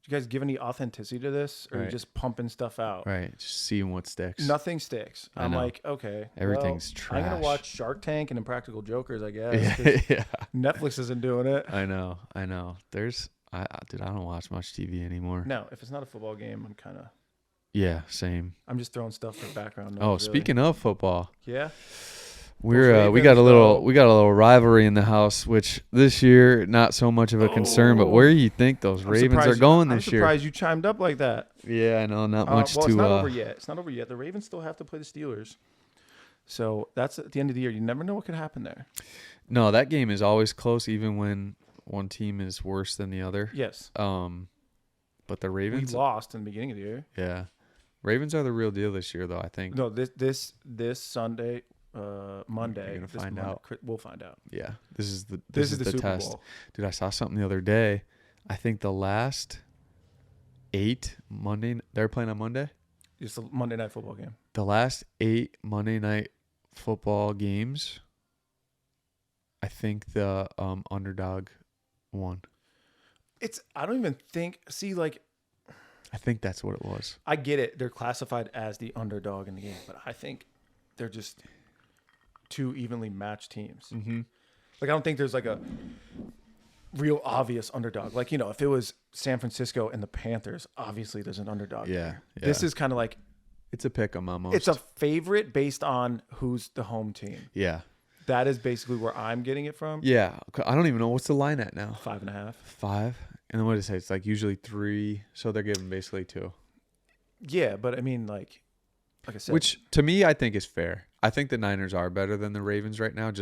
guys give any authenticity to this, or are you just pumping stuff out? Right. Just seeing what sticks. Nothing sticks. I'm like, okay, everything's trash. I'm gonna watch Shark Tank and Impractical Jokers, I guess. Yeah. Netflix isn't doing it. I know. Dude, I don't watch much TV anymore. No, if it's not a football game, I'm kind of. Yeah, same. I'm just throwing stuff for background noise. Oh, speaking of football. Yeah. We got a little rivalry in the house, which this year not so much of a concern. But where do you think those Ravens are going this year? I'm surprised you chimed up like that. Yeah, I know, not much well, to. It's not over yet. It's not over yet. The Ravens still have to play the Steelers, so that's at the end of the year. You never know what could happen there. No, that game is always close, even when one team is worse than the other. Yes. But the Ravens. We lost in the beginning of the year. Yeah, Ravens are the real deal this year, though. I think. No, this Sunday. Monday. You're gonna find out. We'll find out. Yeah, this is the Super test. Bowl. Dude, I saw something the other day. I think the last 8 Monday. They're playing on Monday. It's a Monday Night Football game. The last 8 Monday Night Football games. I think the underdog won. I don't even think. See, like. I think that's what it was. I get it. They're classified as the underdog in the game, but I think they're just two evenly matched teams. Mm-hmm. Like I don't think there's like a real obvious underdog. Like, if it was San Francisco and the Panthers, obviously there's an underdog. Yeah. There. This is kind of like It's a pick 'em almost. it's a favorite based on who's the home team. Yeah. That is basically where I'm getting it from. Yeah. I don't even know what's the line at now. 5.5. 5. And then what did it say? It's like usually 3. So they're giving basically 2. Yeah, but I mean, like I said, Which to me I think is fair. I think the Niners are better than the Ravens right now.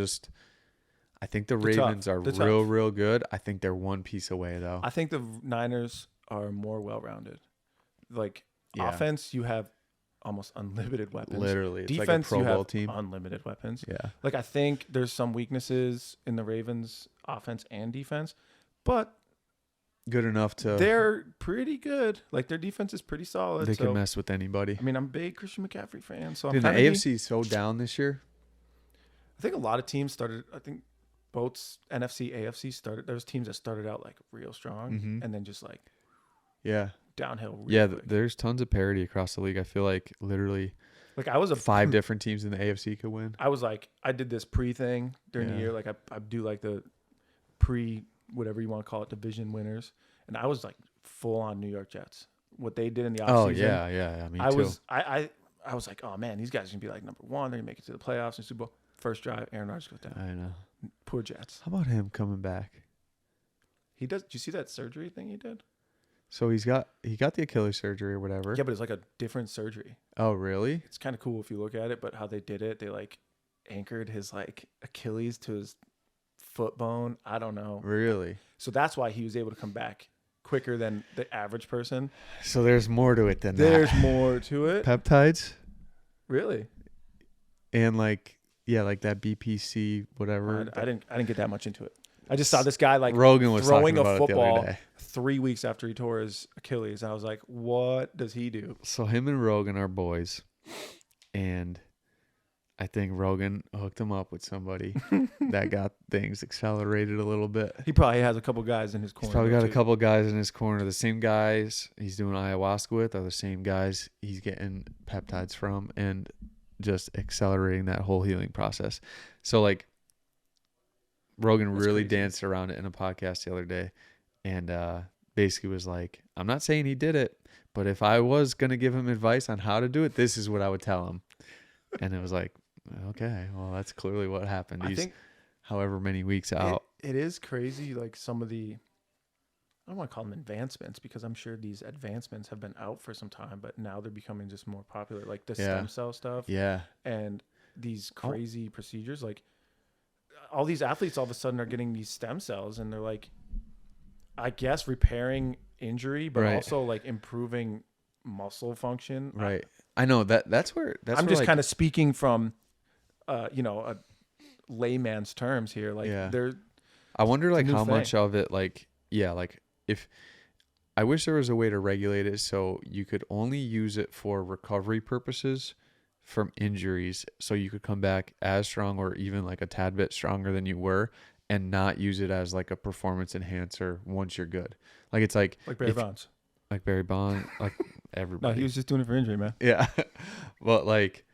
I think the Ravens are real good. I think they're one piece away though. I think the Niners are more well-rounded. Like offense, you have almost unlimited weapons. Literally, it's defense, like a Pro you Bowl have team. unlimited weapons. Yeah. Like I think there's some weaknesses in the Ravens' offense and defense, but Good enough to they're pretty good. Like their defense is pretty solid. they can mess with anybody. I mean, I'm a big Christian McCaffrey fan, so Dude, the AFC is so down this year. I think a lot of teams started. I think both NFC, AFC started. There was teams that started out like real strong and then just like downhill. Quick. There's tons of parity across the league. I feel like literally like I was 5 different teams in the AFC could win. I was like, I did this pre thing during the year. Like I do like the pre whatever you want to call it, division winners, and I was like full on New York Jets. What they did in the offseason. Oh yeah. Me too. I was like, oh man, these guys are gonna be like number 1. They're gonna make it to the playoffs and Super Bowl. First drive, Aaron Rodgers goes down. I know. Poor Jets. How about him coming back? He does. Did you see that surgery thing he did? So he got the Achilles surgery or whatever. Yeah, but it's like a different surgery. Oh really? It's kind of cool if you look at it, but how they did it, they like anchored his like Achilles to his foot bone. I don't know. Really? So that's why he was able to come back quicker than the average person. So there's more to it than There's that. more to it. Peptides Really? and like that BPC whatever. I didn't get that much into it. I just saw this guy like Rogan was throwing talking a about it the other football day. 3 weeks after he tore his Achilles. I was like, what does he do? So him and Rogan are boys, and I think Rogan hooked him up with somebody that got things accelerated a little bit. He probably has a couple guys in his corner. He's probably got too. a couple guys in his corner. The same guys he's doing ayahuasca with are the same guys he's getting peptides from and just accelerating that whole healing process. So like Rogan That's really crazy. danced around it in a podcast the other day and basically was like, I'm not saying he did it, but if I was going to give him advice on how to do it, this is what I would tell him. And it was like, okay, well, that's clearly what happened. I think however many weeks out. it is crazy, like some of the, I don't want to call them advancements because I'm sure these advancements have been out for some time, but now they're becoming just more popular, like the stem cell stuff Yeah. and these crazy procedures. Like all these athletes all of a sudden are getting these stem cells and they're like, I guess repairing injury, but also like improving muscle function. Right. I know that's where I'm just kind of speaking from, a layman's terms here. Like I wonder like how thing. much of it like if I wish there was a way to regulate it so you could only use it for recovery purposes from injuries so you could come back as strong or even like a tad bit stronger than you were and not use it as like a performance enhancer once you're good. Like it's like Barry Bonds. Like Barry Bonds, like everybody. No, he was just doing it for injury, man. Yeah. But like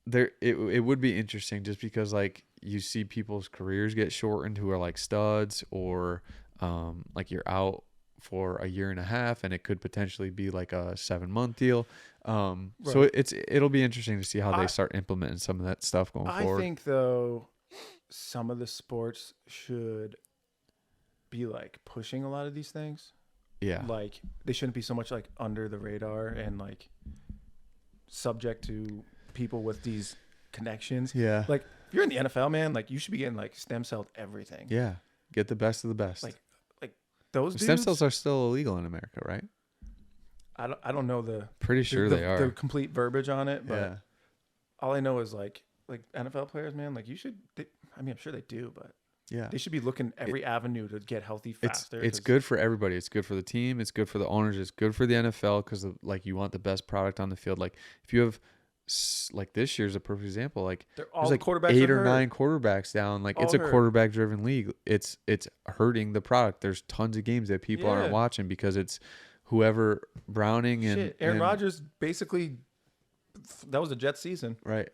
it would be interesting just because like you see people's careers get shortened who are like studs or like you're out for a year and a half and it could potentially be like a 7-month deal. So it'll be interesting to see how they start implementing some of that stuff going forward. I think though some of the sports should be like pushing a lot of these things. Yeah. Like they shouldn't be so much like under the radar and like subject to people with these connections. Yeah. Like if you're in the NFL, man, like you should be getting like stem celled everything. Yeah. Get the best of the best. Like those stem dudes, cells are still illegal in America, right? I don't know the pretty sure they are. The complete verbiage on it, but yeah. all I know is like NFL players, man, like you should I'm sure they do, but yeah, they should be looking every avenue to get healthy faster. It's good for everybody. It's good for the team. It's good for the owners. It's good for the NFL because like you want the best product on the field. Like if you have like this year's a perfect example. Like they're all there's like quarterbacks 8 or hurt. 9 quarterbacks down. Like All it's a hurt. quarterback driven league. It's hurting the product. There's tons of games that people aren't watching because it's whoever Browning and Aaron Rodgers basically that was a Jets season. Right.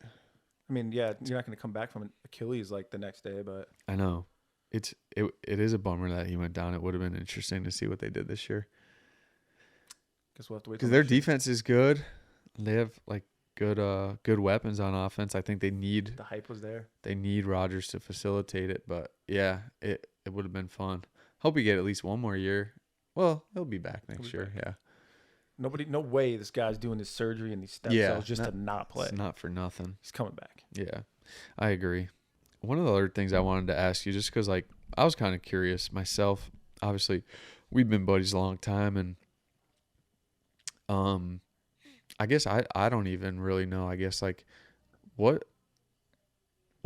I mean, yeah, you're not going to come back from an Achilles like the next day, but I know. it is a bummer that he went down. It would have been interesting to see what they did this year. Guess we'll have to wait. Because their defense is good. They have like good weapons on offense. I think The hype was there. they need Rodgers to facilitate it. But yeah, it would have been fun. Hope we get at least one more year. Well, he'll be back next year. Back. Yeah. No way this guy's doing this surgery and these stem cells just to not play. It's not for nothing. He's coming back. Yeah, I agree. One of the other things I wanted to ask you, just because like I was kind of curious myself. Obviously, we've been buddies a long time, and I guess I don't even really know. I guess like what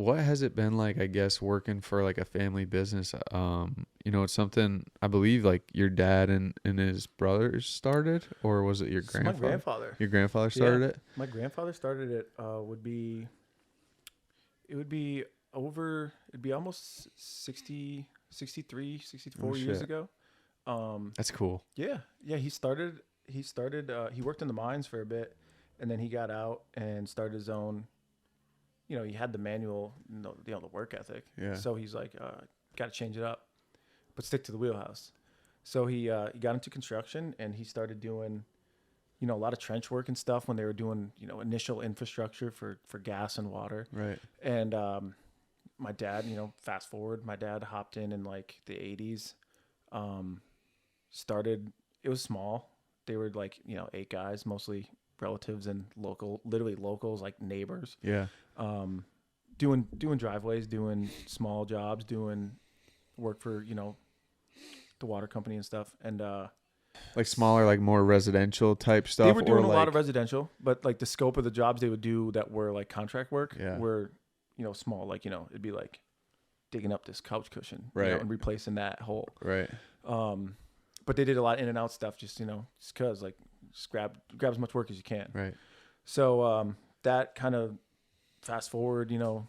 has it been like? I guess working for like a family business. It's something I believe like your dad and his brothers started, or was it your grandfather? My grandfather. Your grandfather started it. My grandfather started it. It would be almost 60, 63, 64 years ago. That's cool. Yeah. He started, he worked in the mines for a bit, and then he got out and started his own, he had the manual, the work ethic. Yeah. So he's like, got to change it up, but stick to the wheelhouse. So he got into construction, and he started doing, a lot of trench work and stuff when they were doing, initial infrastructure for gas and water. Right. And my dad, fast forward, my dad hopped in like the 80s, started, it was small. They were like, 8 guys, mostly relatives and literally locals, like neighbors. Yeah. Doing driveways, doing small jobs, doing work for, the water company and stuff. And like smaller, like more residential type stuff. They were doing a lot of residential, but like the scope of the jobs they would do that were like contract work were, small. Like, it'd be like digging up this couch cushion, right, and replacing that hole. Right. But they did a lot of in and out stuff, just cause like just grab as much work as you can. Right. So that kind of fast forward, 20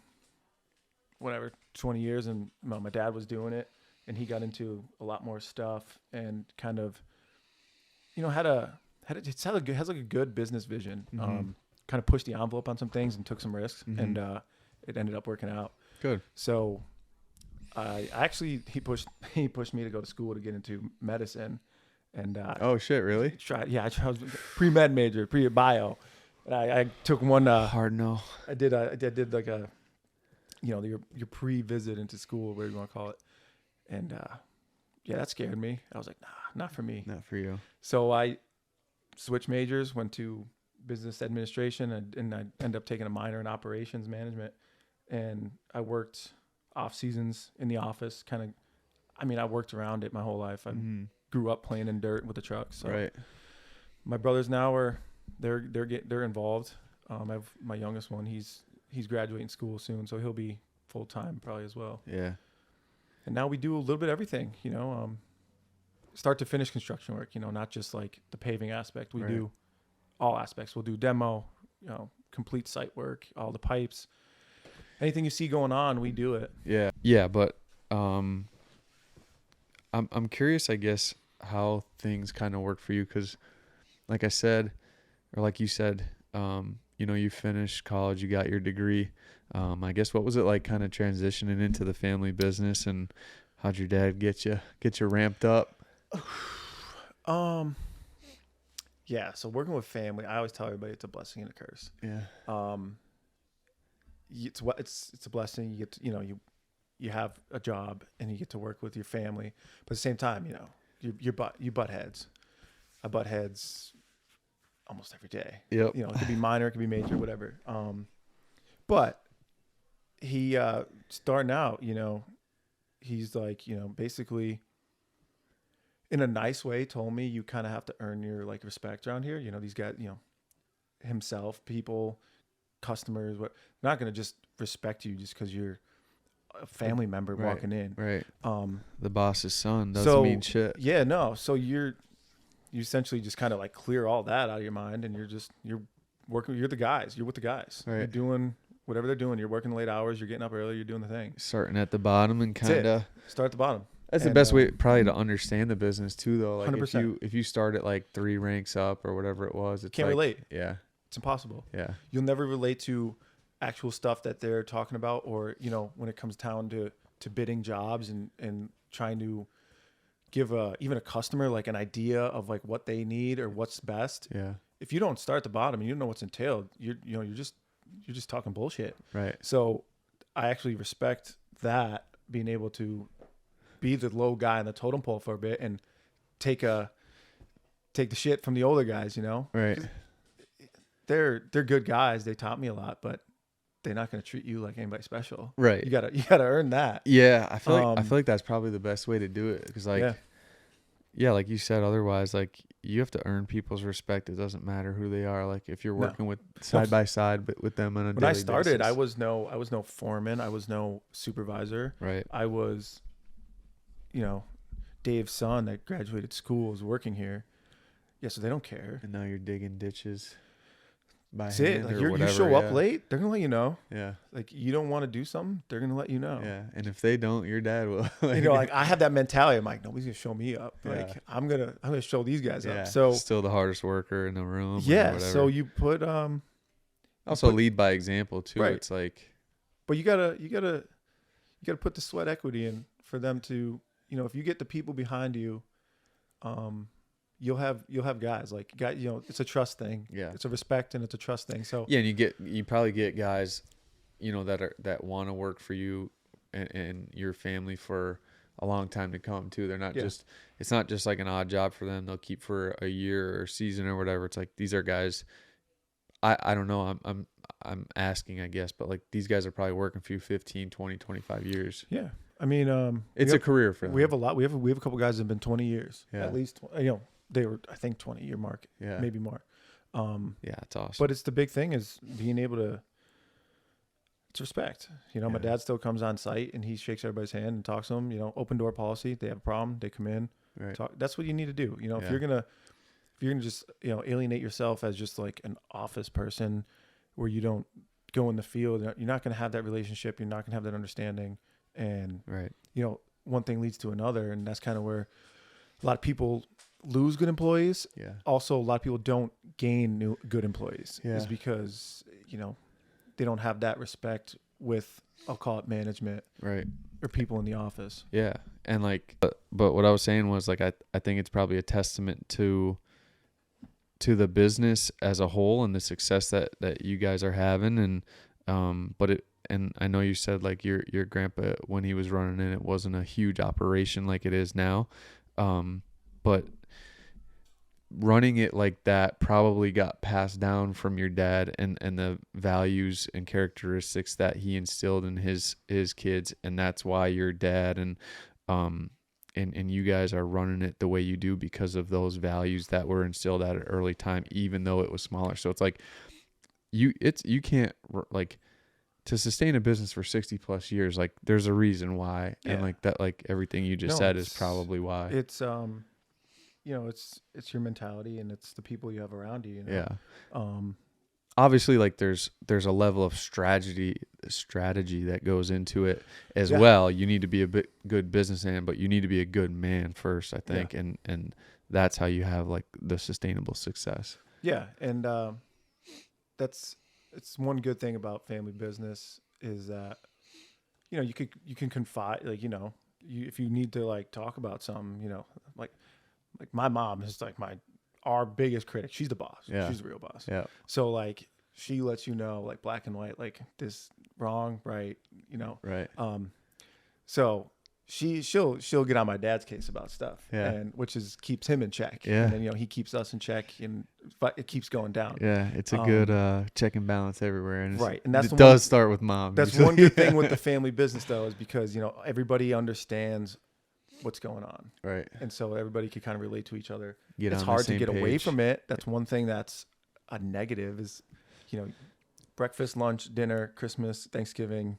years, and my dad was doing it, and he got into a lot more stuff, and kind of, has like a good business vision. Mm-hmm. Kind of pushed the envelope on some things and took some risks, mm-hmm. and it ended up working out. Good. So he pushed me to go to school to get into medicine, and oh shit, really? I was pre-med major, pre-bio, and I took one hard no. I did like a your pre-visit into school, whatever you want to call it, and that scared me. I was like, nah, not for me, not for you. So I switched majors, went to business administration, and I ended up taking a minor in operations management, and I worked off seasons in the office. I worked around it my whole life. I grew up playing in dirt with the trucks. So right. My brothers now they're involved. I have my youngest one. He's graduating school soon, so he'll be full time probably as well. Yeah. And now we do a little bit of everything, start to finish construction work. Not just like the paving aspect. We do all aspects. We'll do demo, complete site work, all the pipes. Anything you see going on, we do it. Yeah. Yeah, but I'm curious, I guess, how things kind of work for you, because like I said, or like you said, you finished college, you got your degree. I guess, what was it like kind of transitioning into the family business, and how'd your dad get you ramped up? Yeah, so working with family, I always tell everybody it's a blessing and a curse. Yeah. It's a blessing. You get to, you have a job and you get to work with your family, but at the same time, you butt heads. I butt heads almost every day. Yep. It could be minor, it could be major, whatever. But he starting out, he's like, basically in a nice way told me you kind of have to earn your like respect around here. These guys, himself, people, customers, they're not going to just respect you just because you're a family member walking in. Right. The boss's son doesn't mean shit. Yeah, no. So you essentially just kind of like clear all that out of your mind, and you're working. You're the guys. You're with the guys. Right. You're doing whatever they're doing. You're working late hours. You're getting up early. You're doing the thing. Starting at the bottom and kind of start at the bottom. That's the best way probably to understand the business too, though. Like 100%. if you start at like 3 ranks up or whatever it was, it's can't relate. Yeah. It's impossible. Yeah. You'll never relate to actual stuff that they're talking about, or when it comes down to to bidding jobs and trying to give even a customer like an idea of like what they need or what's best. Yeah. If you don't start at the bottom and you don't know what's entailed, you're just talking bullshit. Right. So I actually respect that, being able to be the low guy in the totem pole for a bit and take the shit from the older guys, you know? Right. They're good guys. They taught me a lot, but they're not going to treat you like anybody special. Right. You gotta earn that. Yeah. I feel like that's probably the best way to do it. Cause like, yeah, like you said, otherwise, like you have to earn people's respect. It doesn't matter who they are. Like if you're working with side by side, but with them on a daily when I started, basis. I was no foreman. I was no supervisor. Right. I was, Dave's son that graduated school is working here. Yeah, so they don't care. And now you're digging ditches by That's hand it. Like or whatever. you show up late, they're gonna let you know. Yeah. Like you don't want to do something, they're gonna let you know. Yeah. And if they don't, your dad will. Like I have that mentality. I'm like, nobody's gonna show me up. Yeah. Like I'm gonna show these guys Yeah. up. So still the hardest worker in the room. yeah. Or whatever. So you put also lead by example too. Right. It's like, but you gotta put the sweat equity in for them to, if you get the people behind you, you'll have guys like it's a trust thing. Yeah. It's a respect and it's a trust thing. So yeah, and you probably get guys, that want to work for you and your family for a long time to come too. They're not it's not just like an odd job for them. They'll keep for a year or season or whatever. It's like these are guys. I don't know. I'm asking, I guess, but like these guys are probably working for you 15, 20, 25 years. yeah. I mean, it's a career for them. We have a lot. We have a couple guys that have been 20 years Yeah. at least. They were, I think, 20-year mark. Yeah. Maybe more. Yeah, it's awesome. But it's the big thing is being able to. It's respect. My dad still comes on site and he shakes everybody's hand and talks to them. Open door policy. They have a problem, they come in. Right. Talk. That's what you need to do. If you're gonna just alienate yourself as just like an office person, where you don't go in the field, you're not gonna have that relationship. You're not gonna have that understanding. And right. One thing leads to another, and that's kind of where a lot of people lose good employees. Yeah. Also, a lot of people don't gain new good employees. Yeah. Is because they don't have that respect with, I'll call it, management. Right. Or people in the office. Yeah. And like, but what I was saying was like, I think it's probably a testament to the business as a whole and the success that you guys are having. And I know you said like your grandpa, when he was running it wasn't a huge operation like it is now. But running it like that probably got passed down from your dad and the values and characteristics that he instilled in his kids. And that's why your dad and you guys are running it the way you do, because of those values that were instilled at an early time, even though it was smaller. So it's like you can't like, to sustain a business for 60 plus years, like there's a reason why. Yeah. And like that, like everything you just said is probably why. It's, it's your mentality and it's the people you have around you. Yeah. Obviously, like there's a level of strategy that goes into it as well. You need to be a good businessman, but you need to be a good man first, I think. Yeah. And that's how you have like the sustainable success. Yeah. And, it's one good thing about family business is that, you can confide, like, if you need to like talk about something, like my mom is like our biggest critic. She's the boss. Yeah. She's the real boss. Yeah. So like she lets like black and white, like this wrong, right. Right. So she'll get on my dad's case about stuff. Yeah. And which keeps him in check. Yeah. And then, he keeps us in check but it keeps going down. Yeah. It's a good check and balance everywhere. And right. And that's it does start with mom. That's usually. one good thing with the family business though, is because, everybody understands what's going on. Right. And so everybody can kind of relate to each other. Get it's on the hard to same get away page. from it. That's one thing that's a negative is, breakfast, lunch, dinner, Christmas, Thanksgiving,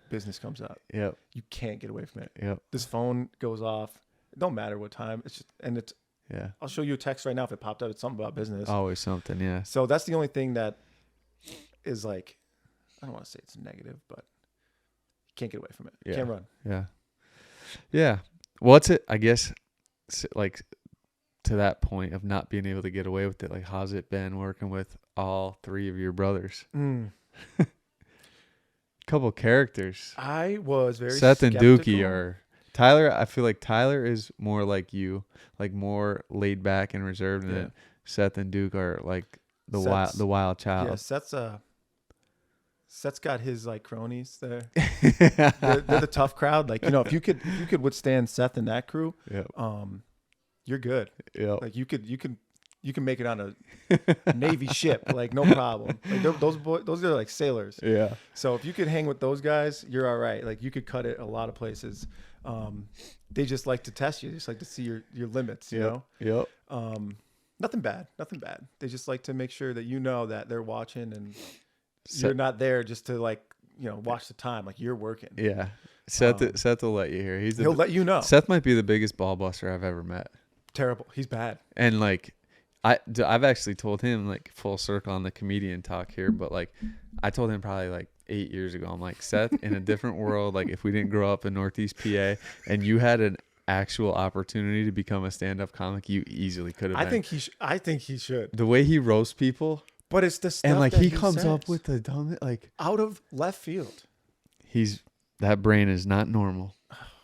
business comes up. Yep. You can't get away from it. Yep. This phone goes off. It don't matter what time. It's just, Yeah. I'll show you a text right now if it popped out. It's something about business. Always something. Yeah. So that's the only thing that is like, I don't want to say it's negative, but you can't get away from it. You can't run. Yeah. Yeah. What's it? I guess like to that point of not being able to get away with it. Like, how's it been working with all three of your brothers? couple characters. I was very Seth and skeptical. Dookie are Tyler. I feel like Tyler is more like you, like more laid back and reserved, and Yeah. then Seth and Duke are like the Seth's- wild child. Yeah, Seth's got his like cronies there. They're the tough crowd. Like, you know, if you could withstand Seth and that crew, Yep. you're good. Yep. Like you can make it on a Navy ship, like no problem. Like those are like sailors. Yeah. So if you could hang with those guys, you're all right. Like you could cut it a lot of places. They just like to test you. They just like to see your limits, you know? Yep. Nothing bad. They just like to make sure that you know that they're watching and you're not there just to like, you know, watch the time. Like you're working. Yeah. Seth will let you hear. He'll let you know. Seth might be the biggest ball buster I've ever met. Terrible. He's bad. And like, I've actually told him, like, full circle on the comedian talk here, but like I told him probably like 8 years ago, I'm like, Seth, in a different world, like if we didn't grow up in Northeast PA and you had an actual opportunity to become a stand-up comic, you easily could have I been. think he should. The way he roasts people, But it's the stuff and like that he comes says up with the dumb, like, out of left field. that brain is not normal.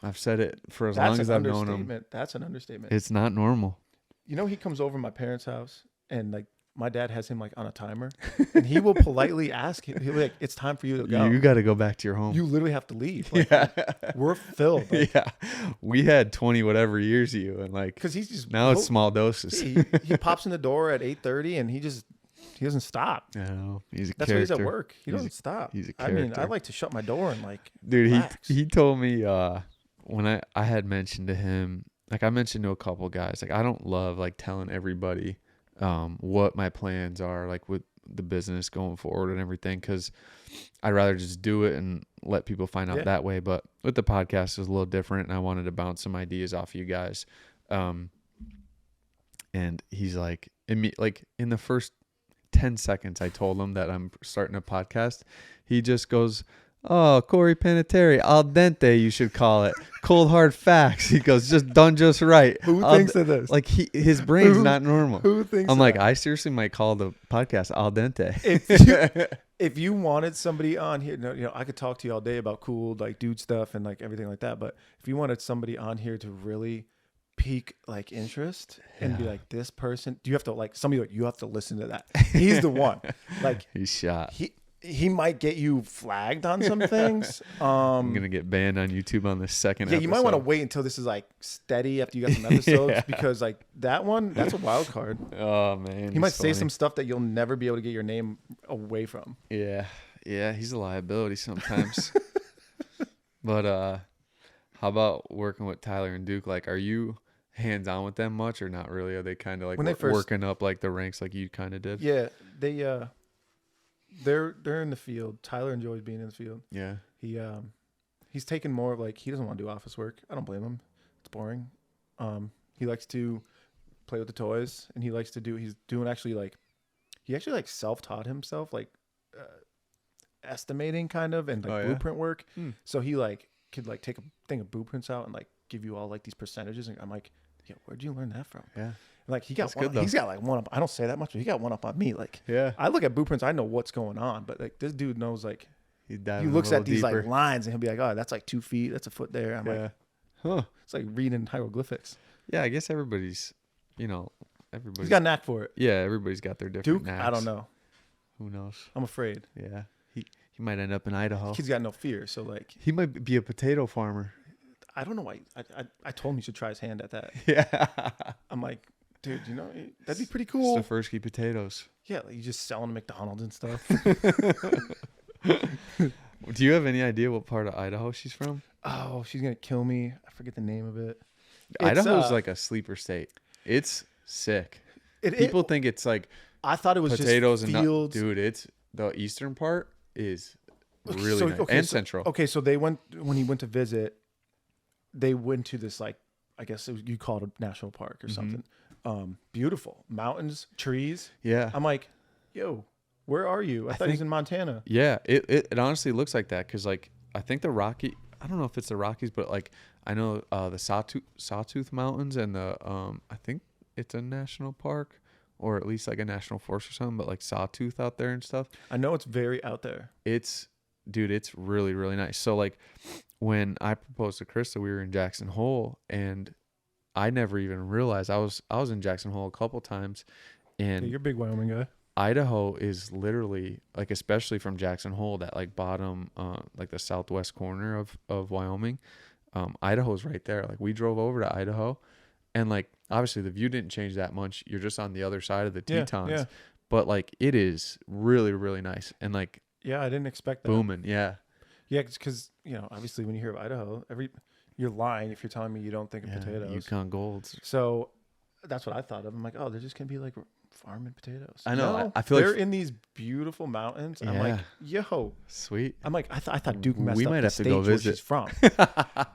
I've said it for as long as I've known him. That's an understatement. It's not normal. You know, he comes over to my parents' house and like my dad has him like on a timer and he will politely ask him, he'll be like, it's time for you to go. You got to go back to your home. You literally have to leave. Like, Yeah. we're filled. Like, Yeah. We had 20 whatever years of you, and like, because he's just now it's small doses. he pops in the door at 8:30 and he doesn't stop. I know. He's a That's character. why he's at work. He doesn't stop. He's a I mean, character. I like to shut my door and like, Dude, relax. he told me when I had mentioned to him, like I mentioned to a couple guys, like I don't love like telling everybody what my plans are, like with the business going forward and everything, because I'd rather just do it and let people find out that way. But with the podcast, it was a little different, and I wanted to bounce some ideas off you guys. And he's like, in the first 10 seconds I told him that I'm starting a podcast, he just goes, "Oh, Cory Peneteri, al dente, you should call it. Cold hard facts." He goes, "Just done just right." Who thinks of this? Like his brain's not normal. Who thinks I'm of like, that? I seriously might call the podcast al dente. If you wanted somebody on here, you know, I could talk to you all day about cool like dude stuff and like everything like that. But if you wanted somebody on here to really pique like interest and be like, this person, do you have to like somebody like you have to listen to that? He's the one. Like He's shot. He might get you flagged on some things. I'm gonna get banned on YouTube on the second. Yeah, you might episode. want to wait until this is like steady after you got some episodes because like that's a wild card. Oh man, He might he's say funny. some stuff that you'll never be able to get your name away from. Yeah, he's a liability sometimes. But how about working with Tyler and Duke? Like, are you hands on with them much or not really? Are they kind of like When they first- working up like the ranks like you kind of did? Yeah, they're in the field. Tyler enjoys being in the field. Yeah. He's taken more of like he doesn't want to do office work. I don't blame him. It's boring. He likes to play with the toys, and he actually self-taught himself like estimating kind of and like blueprint work. So he like could like take a thing of blueprints out and like give you all like these percentages, and I'm like, yeah, where'd you learn that from? Yeah. Like he's got like one up. I don't say that much, but he got one up on me. Like, Yeah. I look at blueprints, I know what's going on, but like this dude knows like He looks at these like lines and he'll be like, oh, that's like 2 feet, that's a foot there. I'm like, huh. it's like reading hieroglyphics. Yeah, I guess everybody's He's got a knack for it. Yeah, everybody's got their different Duke, knacks. I don't know. Who knows? I'm afraid. Yeah. He might end up in Idaho. Kid's got no fear. So like, He might be a potato farmer. I don't know why. I told him he should try his hand at that. Yeah. I'm like, dude, you know, that'd be pretty cool. Stafursky potatoes. Yeah, like you just selling McDonald's and stuff. Do you have any idea what part of Idaho she's from? Oh, she's gonna kill me. I forget the name of it. Idaho's like a sleeper state. It's sick. People think it's like I thought it was potatoes just and fields. dude. It's the eastern part is really So- nice. okay, And so- central. Okay, so when he went to visit, they went to this like I guess you call it a national park or Mm-hmm. something. Beautiful mountains, trees. Yeah. I'm like, yo, where are you? I thought he was in Montana. Yeah. It honestly looks like that because like I think the Rocky. I don't know if it's the Rockies, but like I know the Sawtooth Mountains and the I think it's a national park or at least like a national forest or something. But like Sawtooth out there and stuff. I know it's very out there. It's dude, it's really, really nice. So like when I proposed to Krista, we were in Jackson Hole, and I never even realized I was in Jackson Hole a couple times, and Yeah, you're a big Wyoming guy. Idaho is literally like, especially from Jackson Hole, that like bottom, like the southwest corner of Wyoming. Idaho's right there. Like we drove over to Idaho, and like obviously the view didn't change that much. You're just on the other side of the Yeah, Tetons, yeah. but like it is really, really nice and like Yeah, I didn't expect that. booming. Yeah. Yeah, because obviously when you hear of Idaho, you're lying if you're telling me you don't think of potatoes. Yukon Golds. So that's what I thought of. I'm like, oh, they're just gonna be like farming potatoes. I know. No, I feel they're like in these beautiful mountains. Yeah. I'm like, yo. Sweet. I'm like, I thought Duke messed We up might the have to state go where visit. she's from.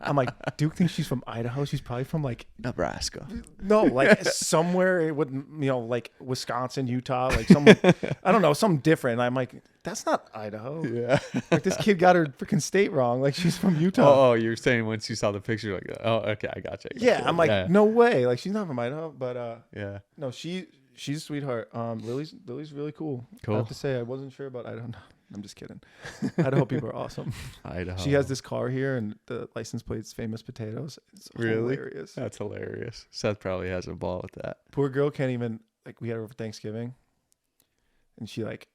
I'm like, Duke thinks she's from Idaho. She's probably from like Nebraska. no, like somewhere it would like Wisconsin, Utah, like somewhere I don't know, something different. I'm like, that's not Idaho. Yeah. Like this kid got her freaking state wrong. Like she's from Utah. Oh, you're saying once you saw the picture, like, oh, okay, I gotcha. Yeah, I'm like, no way. Like she's not from Idaho, but yeah. no, she's a sweetheart. Lily's really cool. Cool. I have to say, I wasn't sure about Idaho. No, I'm just kidding. Idaho people are awesome. Idaho. She has this car here, and the license plate's famous potatoes. It's Really? hilarious. That's hilarious. Seth probably has a ball with that. Poor girl can't even like. We had her over Thanksgiving, and she like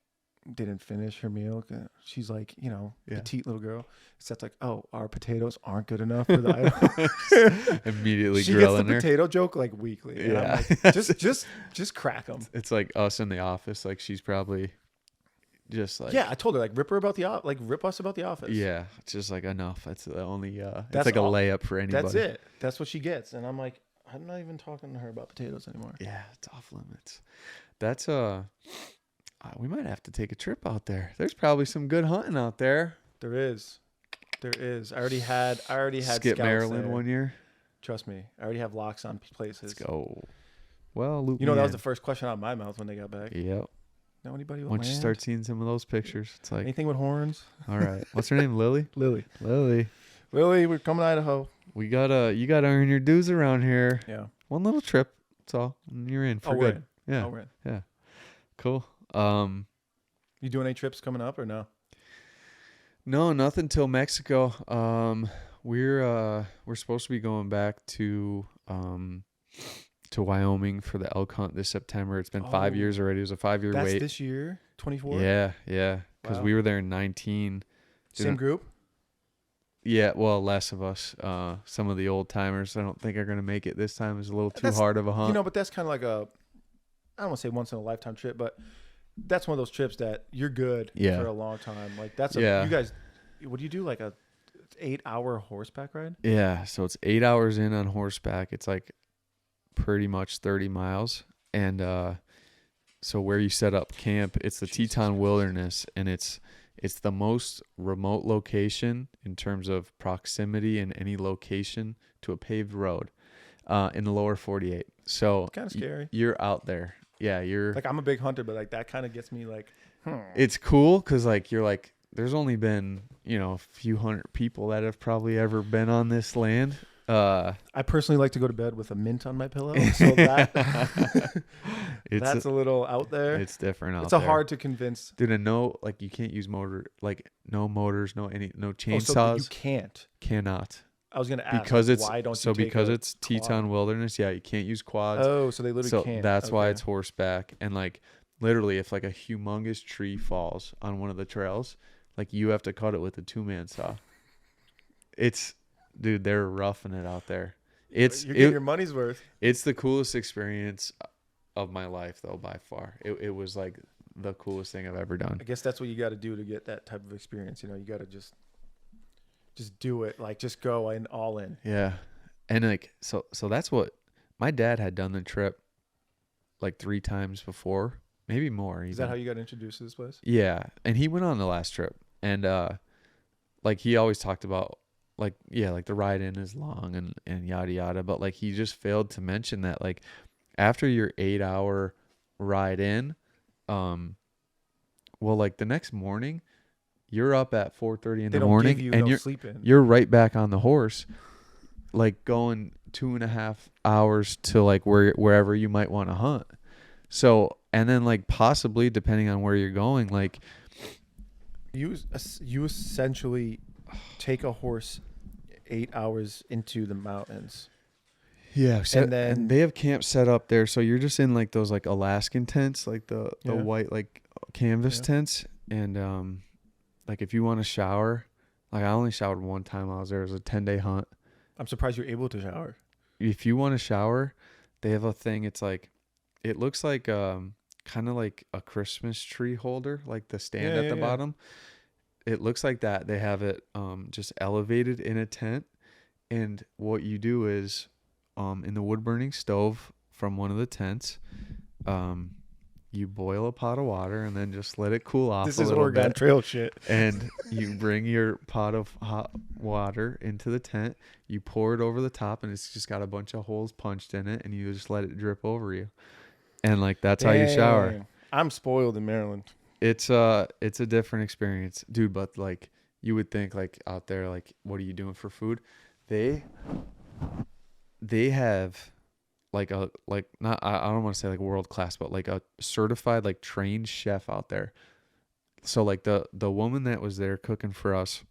didn't finish her meal. She's like, Yeah. petite little girl. Seth's like, oh, our potatoes aren't good enough for the Idaho. Immediately She gets the grilling her. potato joke like weekly. And Yeah. I'm like, just crack them. It's like us in the office. Like she's probably just like, Yeah, I told her like rip us about the office. yeah, it's just like enough. That's the only. It's That's like a all- layup for anybody. That's it. That's what she gets. And I'm like, I'm not even talking to her about potatoes anymore. Yeah, it's off limits. That's we might have to take a trip out there. There's probably some good hunting out there. There is. I already had Skip scouts Maryland there. 1 year. Trust me. I already have locks on places. Let's go. Well, loop You know, me that was in. the first question out of my mouth when they got back. Yep. Know anybody with Once you land? start seeing some of those pictures, it's like, Anything with horns? all right. What's her name? Lily? Lily, Lily. we're coming to Idaho. You gotta earn your dues around here. Yeah. One little trip. That's all. And you're in for we're good. in. Yeah. We're in. Cool. You doing any trips coming up or no? No, nothing till Mexico. We're supposed to be going back to Wyoming for the elk hunt this September. It's been 5 years already. It was a 5-year That's wait. this year, 24. Yeah. Because Wow. we were there in 19. Same group. Yeah, well, less of us. Some of the old timers, I don't think are gonna make it this time. It's a little too That's- hard of a hunt. But that's kind of like I don't want to say once in a lifetime trip, but that's one of those trips that you're good Yeah. for a long time. Like that's Yeah. you guys. What do you do? Like a 8-hour horseback ride? Yeah, so it's 8 hours in on horseback. It's like pretty much 30 miles. And so where you set up camp, it's the Teton Wilderness, and it's the most remote location in terms of proximity in any location to a paved road in the lower 48. So Kind of scary. you're out there. Yeah, you're Like I'm a big hunter, but like that kind of gets me like. It's cool because like you're like, there's only been a few hundred people that have probably ever been on this land. I personally like to go to bed with a mint on my pillow, so that that's a little out there. It's different out It's there. a hard to convince. Dude, and like you can't use no motors, no Oh, chainsaws. so you can't. Cannot. I was gonna ask Because like, it's why don't so you take because a it's quad? Teton Wilderness. Yeah, you can't use quads. Oh, so they literally So can't. that's why Okay. it's horseback. And like literally, if like a humongous tree falls on one of the trails, like you have to cut it with a 2-man saw. Dude, they're roughing it out there. You're getting your money's worth. It's the coolest experience of my life, though, by far. It was like the coolest thing I've ever done. I guess that's what you got to do to get that type of experience. You got to just do it. Like just go in all in. Yeah, and like so that's what my dad had done the trip like 3 times before, maybe more. Is even. that how you got introduced to this place? Yeah, and he went on the last trip, and like he always talked about like the ride in is long and yada yada, but like he just failed to mention that like after your 8-hour ride in, well, like the next morning you're up at 4:30 in the morning give you and no you're sleep in. you're right back on the horse, like going 2.5 hours to like wherever you might want to hunt. So, and then like possibly depending on where you're going, like You essentially take a horse 8 hours into the mountains. Yeah, And then and they have camps set up there, so you're just in like those like Alaskan tents, like the Yeah. white like canvas Yeah. tents, and like if you want to shower, like I only showered one time while I was there. It was a 10-day hunt. I'm surprised you're able to shower. If you want to shower, they have a thing. It's like it looks like kind of like a Christmas tree holder, like the stand at the bottom. It looks like that. They have it just elevated in a tent, and what you do is in the wood burning stove from one of the tents, you boil a pot of water and then just let it cool off. This a is little Oregon bit. Trail shit. And you bring your pot of hot water into the tent, you pour it over the top, and it's just got a bunch of holes punched in it, and you just let it drip over you. And like that's how you shower. I'm spoiled in Maryland. It's a different experience, dude, but like you would think like out there, like what are you doing for food? They have like a not I don't want to say like world class, but like a certified like trained chef out there. So like the woman that was there cooking for us,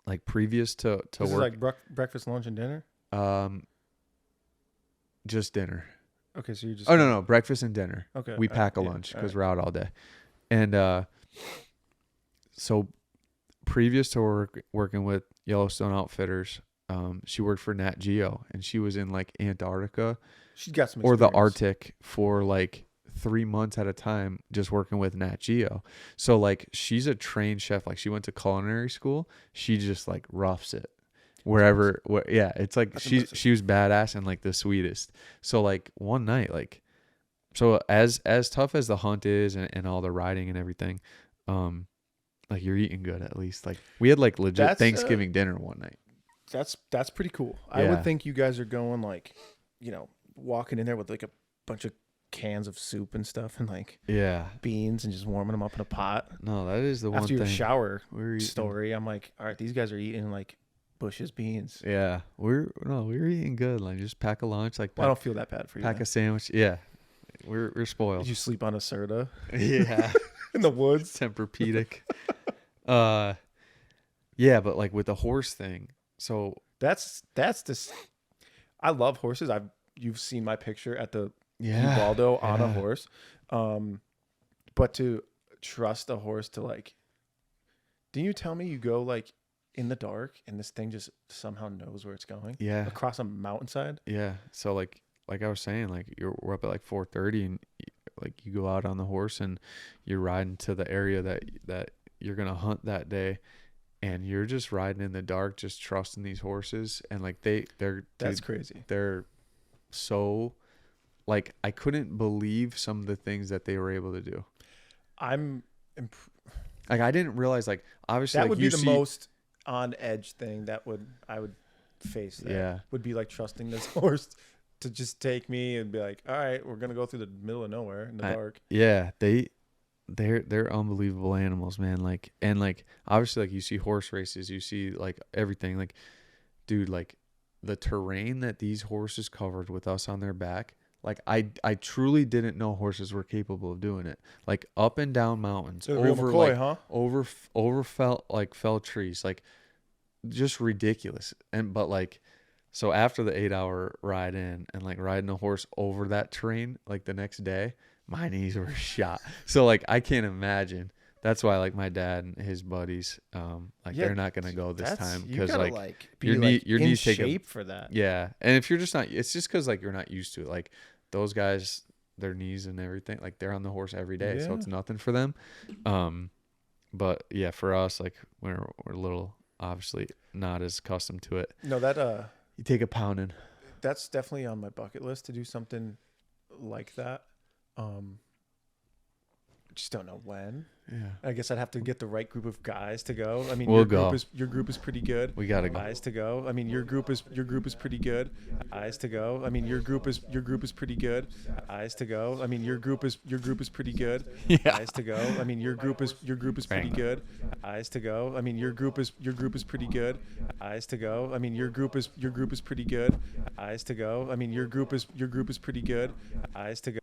like previous to This work, is like breakfast, lunch, and dinner. Just dinner. Okay, so you just. Oh no, breakfast and dinner. Okay. We pack a lunch because we're out all day, and so previous to working with Yellowstone Outfitters, she worked for Nat Geo, and she was in like Antarctica She's got some or the experience. Arctic for like 3 months at a time, just working with Nat Geo. So like she's a trained chef. Like she went to culinary school. She just like roughs it wherever. Yeah, it's like she was badass and like the sweetest. So like one night, like so as tough as the hunt is and all the riding and everything, like you're eating good at least. Like we had like legit Thanksgiving dinner one night. That's pretty cool. Yeah. I would think you guys are going like, walking in there with like a bunch of cans of soup and stuff and like beans and just warming them up in a pot. No, that is the one After thing. your shower We're story, I'm like, all right, these guys are eating like Bush's beans. Yeah, we're eating good. Like just pack a lunch, like I don't feel that bad for you. pack a sandwich. Yeah, we're spoiled. Did you sleep on a Serta? Yeah, in the woods. Tempur-Pedic. Yeah, but like with the horse thing, so that's this. I love horses. You've seen my picture at the Ubaldo on a horse, but to trust a horse to like, didn't you tell me you go like in the dark and this thing just somehow knows where it's going? Yeah, across a mountainside. Yeah, so like I was saying, like we're up at like 4:30, and like you go out on the horse and you're riding to the area that you're gonna hunt that day. And you're just riding in the dark, just trusting these horses. And like that's crazy. They're so like, I couldn't believe some of the things that they were able to do. Like I didn't realize, like obviously that like, would be the most on edge thing I would face. Would be like trusting this horse to just take me and be like, all right, we're gonna go through the middle of nowhere in the dark. Yeah, they're unbelievable animals, man. Like, and like obviously like you see horse races, you see like everything, like dude, like the terrain that these horses covered with us on their back, like I truly didn't know horses were capable of doing it. Like up and down mountains, over McCoy, like huh? over fell trees, like just ridiculous. But like, so after the 8-hour ride in and like riding a horse over that terrain, like the next day, my knees were shot. So like I can't imagine. That's why like my dad and his buddies, they're not gonna go this time because like your knees take shape for that. Yeah, and if you're just not, it's just because like you're not used to it. Like those guys, their knees and everything, like they're on the horse every day, so it's nothing for them. But yeah, for us, like we're a little obviously not as accustomed to it. No, that you take a pounding. That's definitely on my bucket list to do something like that. Just don't know when. Yeah. I guess I'd have to get the right group of guys to go. I mean, We'll your group is pretty good. We gotta go. Guys to go. I mean, your group is pretty good. Eyes to go. I mean, your group is pretty good. Eyes to go. I mean, your group is pretty good. Yeah. Eyes to go. I mean, your group is pretty good. Eyes to go. I mean, your group is pretty good. Eyes to go. I mean, your group is pretty good. Eyes to go. I mean, your group is pretty good. Eyes to go.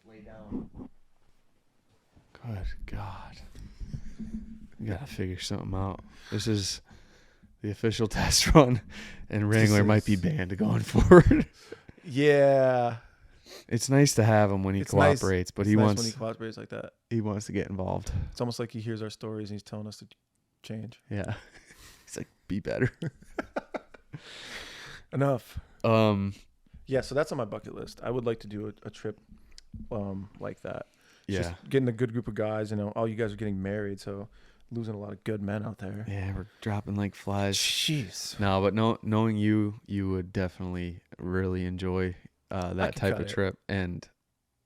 Lay down. God. You gotta figure something out. This is the official test run, and Wrangler might be banned going forward. Yeah. It's nice to have him when he cooperates, but he wants when he cooperates like that. He wants to get involved. It's almost like he hears our stories and he's telling us to change. Yeah. He's like, be better. Enough. Yeah, so that's on my bucket list. I would like to do a trip like that. Yeah. Just getting a good group of guys. You know, all you guys are getting married, so losing a lot of good men out there. Yeah, we're dropping like flies. Jeez. No, but knowing you would definitely really enjoy that type of trip. And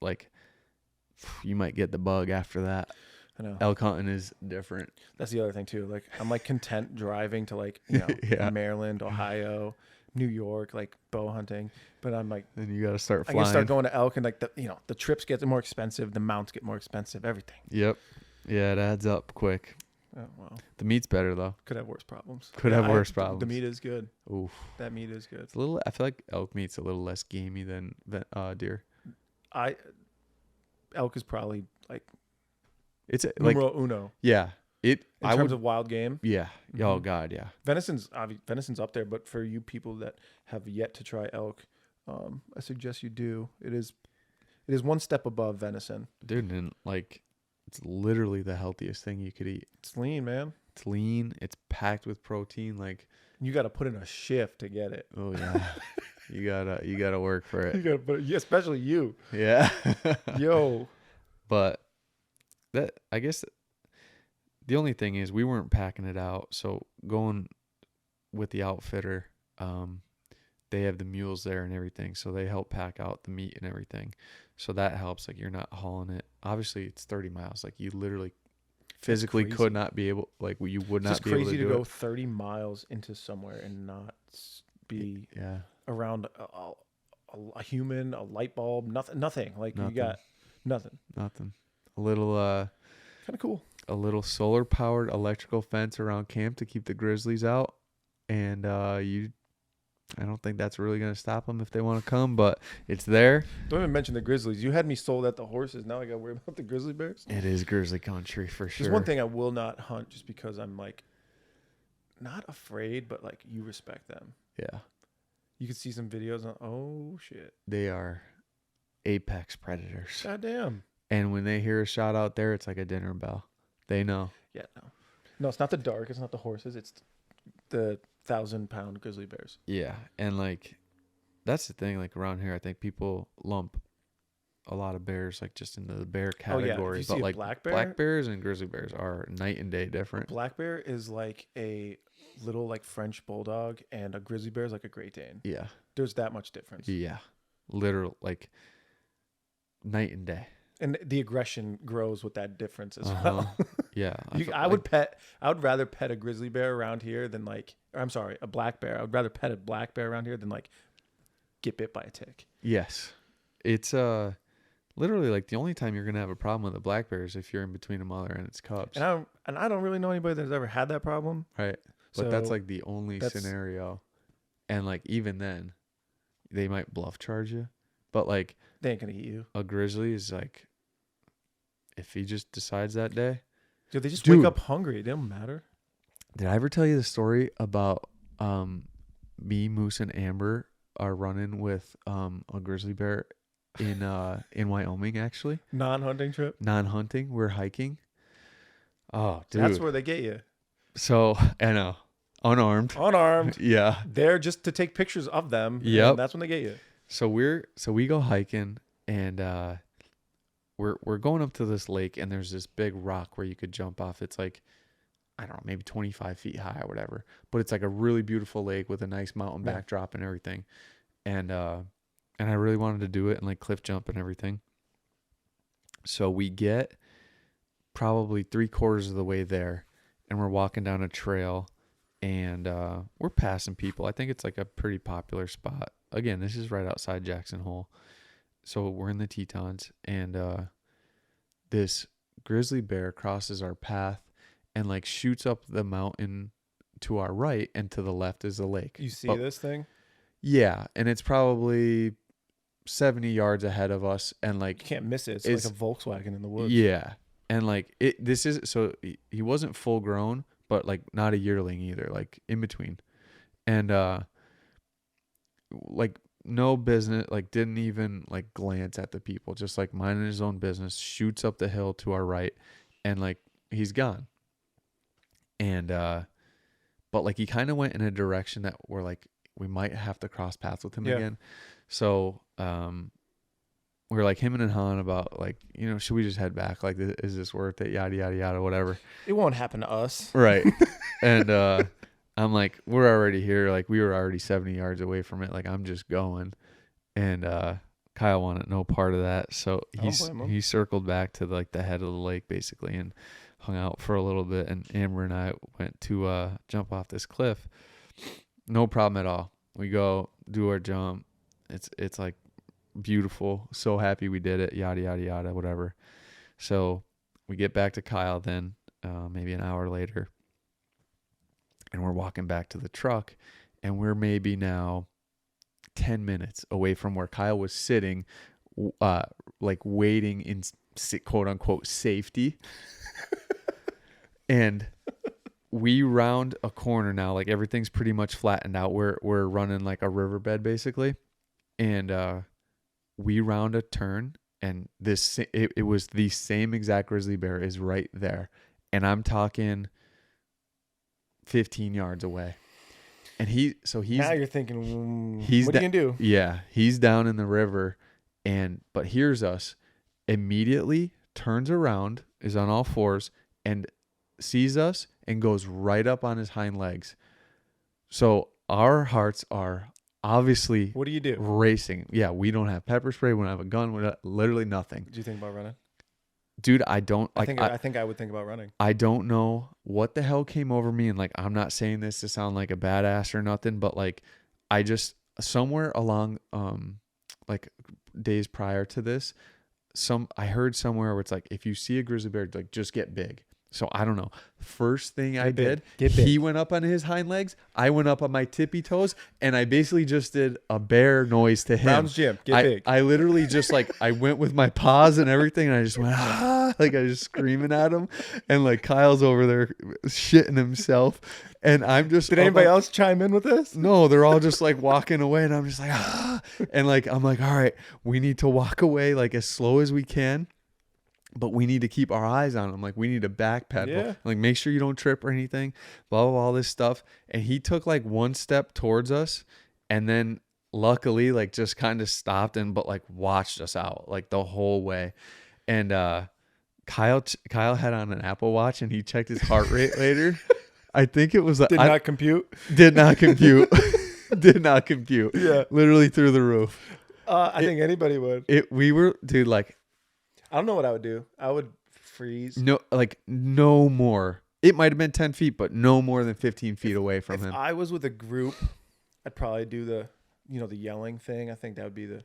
like, you might get the bug after that. I know. Elk hunting is different. That's the other thing too. Like, I'm like content driving to like, you know, Maryland, Ohio, New York, like bow hunting. But I'm like, then you got to start flying. I can start going to elk, and like the trips get more expensive, the mounts get more expensive, everything. Yep. Yeah, it adds up quick. Oh, wow. The meat's better though. Could have worse problems. Have worse problems. The meat is good. Oof. That meat is good. It's a little. I feel like elk meat's a little less gamey than deer. Elk is probably like it's numero uno. Yeah. In terms of wild game. Yeah. Mm-hmm. Oh God. Yeah. Venison's up there, but for you people that have yet to try elk, I suggest you do. It is one step above venison. Dude, and like, it's literally the healthiest thing you could eat. It's lean, man. It's lean. It's packed with protein. Like, you got to put in a shift to get it. Oh yeah. you gotta work for it. You gotta put it, especially you. Yeah. Yo. But that, I guess, the only thing is we weren't packing it out. So going with the outfitter, they have the mules there and everything. So they help pack out the meat and everything. So that helps. Like, you're not hauling it. Obviously, it's 30 miles. Like, you literally physically could not be able, like, you would not be able to do it. It's crazy to go 30 miles into somewhere and not be around a human, a light bulb, nothing. Like, you got nothing. A little, kind of cool. A little solar powered electrical fence around camp to keep the grizzlies out. And I don't think that's really going to stop them if they want to come, but it's there. Don't even mention the grizzlies. You had me sold at the horses. Now I got to worry about the grizzly bears. It is grizzly country for sure. There's one thing I will not hunt just because I'm like not afraid, but like you respect them. Yeah. You can see some videos on, oh shit. They are apex predators. Goddamn. And when they hear a shot out there, it's like a dinner bell. They know. Yeah, no, it's not the dark. It's not the horses. It's the 1,000-pound grizzly bears. Yeah, and like that's the thing. Like around here, I think people lump a lot of bears like just into the bear category. But like black bears and grizzly bears are night and day different. Black bear is like a little like French bulldog, and a grizzly bear is like a Great Dane. Yeah, there's that much difference. Yeah, literal like night and day. And the aggression grows with that difference as well. Yeah. I would rather pet a grizzly bear around here than a black bear. I would rather pet a black bear around here than like get bit by a tick. Yes. It's literally like the only time you're going to have a problem with a black bear is if you're in between a mother and its cubs. And I don't really know anybody that's ever had that problem. Right. But that's like the only scenario. And like even then they might bluff charge you, but like they ain't going to eat you. A grizzly is like, if he just decides that day. Dude, they just wake up hungry. It don't matter. Did I ever tell you the story about me, Moose, and Amber are running with a grizzly bear in Wyoming, actually? Non-hunting trip? Non-hunting. We're hiking. Oh, dude. That's where they get you. So, I know. Unarmed. Yeah. They're just to take pictures of them. Yep. That's when they get you. So we go hiking, and we're going up to this lake, and there's this big rock where you could jump off. It's like, I don't know, maybe 25 feet high or whatever. But it's like a really beautiful lake with a nice mountain backdrop and everything. And I really wanted to do it and like cliff jump and everything. So we get probably 3/4 of the way there, and we're walking down a trail, and we're passing people. I think it's like a pretty popular spot. Again, this is right outside Jackson Hole. So we're in the Tetons, and this grizzly bear crosses our path and like shoots up the mountain to our right, and to the left is the lake. You see this thing? Yeah, and it's probably 70 yards ahead of us, and like you can't miss it. It's like a Volkswagen in the woods. Yeah, And like he wasn't full grown, but like not a yearling either, like in between. And like no business, like didn't even like glance at the people, just like minding his own business, shoots up the hill to our right, and like he's gone. And but like he kind of went in a direction that we're like, we might have to cross paths with him again. So we were like him and Han about like, should we just head back? Like, is this worth it? Yada yada yada, whatever. It won't happen to us, right? And I'm like, we're already here. Like, we were already 70 yards away from it. Like, I'm just going. And Kyle wanted no part of that, so he circled back to like the head of the lake basically and hung out for a little bit. And Amber and I went to jump off this cliff. No problem at all. We go do our jump. It's like beautiful. So happy we did it. Yada yada yada. Whatever. So we get back to Kyle then, maybe an hour later, and we're walking back to the truck, and we're maybe now 10 minutes away from where Kyle was sitting, like waiting in quote unquote safety. And we round a corner now, like everything's pretty much flattened out. We're running like a riverbed basically. And we round a turn, and it was the same exact grizzly bear is right there. And I'm talking 15 yards away. And he's now you're thinking, what are you gonna do? Yeah, he's down in the river, but hears us, immediately turns around, is on all fours, and sees us and goes right up on his hind legs. So our hearts are obviously, what do you do? Racing. Yeah, we don't have pepper spray, we don't have a gun, we literally nothing. Do you think about running? Dude, I don't like. I think I would think about running. I don't know what the hell came over me, and like, I'm not saying this to sound like a badass or nothing, but like, I just somewhere along, like days prior to this, I heard somewhere where it's like, if you see a grizzly bear, like just get big. So I don't know. First thing I did, he went up on his hind legs. I went up on my tippy toes, and I basically just did a bear noise to him. Brown's Jim, get big. I literally just like, I went with my paws and everything, and I just went, like I was just screaming at him. And like Kyle's over there shitting himself. And I'm just. Did anybody else chime in with this? No, they're all just like walking away, and I'm just like, And like, I'm like, all right, we need to walk away like as slow as we can. But we need to keep our eyes on him. Like, we need to backpedal. Yeah. Like, make sure you don't trip or anything. Blah, blah, blah, all this stuff. And he took like one step towards us, and then luckily like just kind of stopped but like watched us out like the whole way. And Kyle had on an Apple Watch, and he checked his heart rate later. I think it was did not compute. Did not compute. Did not compute. Yeah. Literally through the roof. I think anybody would. We were, dude, like, I don't know what I would do. I would freeze. No, like no more. It might have been 10 feet, but no more than 15 feet away from him. If I was with a group, I'd probably do the yelling thing. I think that would be the.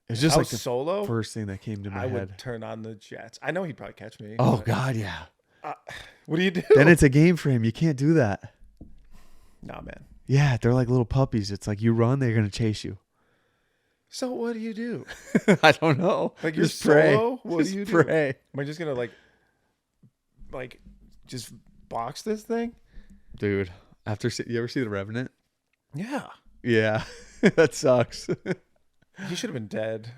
It's just like the solo. First thing that came to my head. I would turn on the jets. I know he'd probably catch me. Oh God, yeah. What do you do? Then it's a game for him. You can't do that. Nah, man. Yeah, they're like little puppies. It's like you run, they're gonna chase you. So what do you do? I don't know. Like, you're just pray. Solo? What just do you do? Pray. Am I just gonna like just box this thing? Dude, you ever see The Revenant? Yeah. Yeah. That sucks. He should have been dead.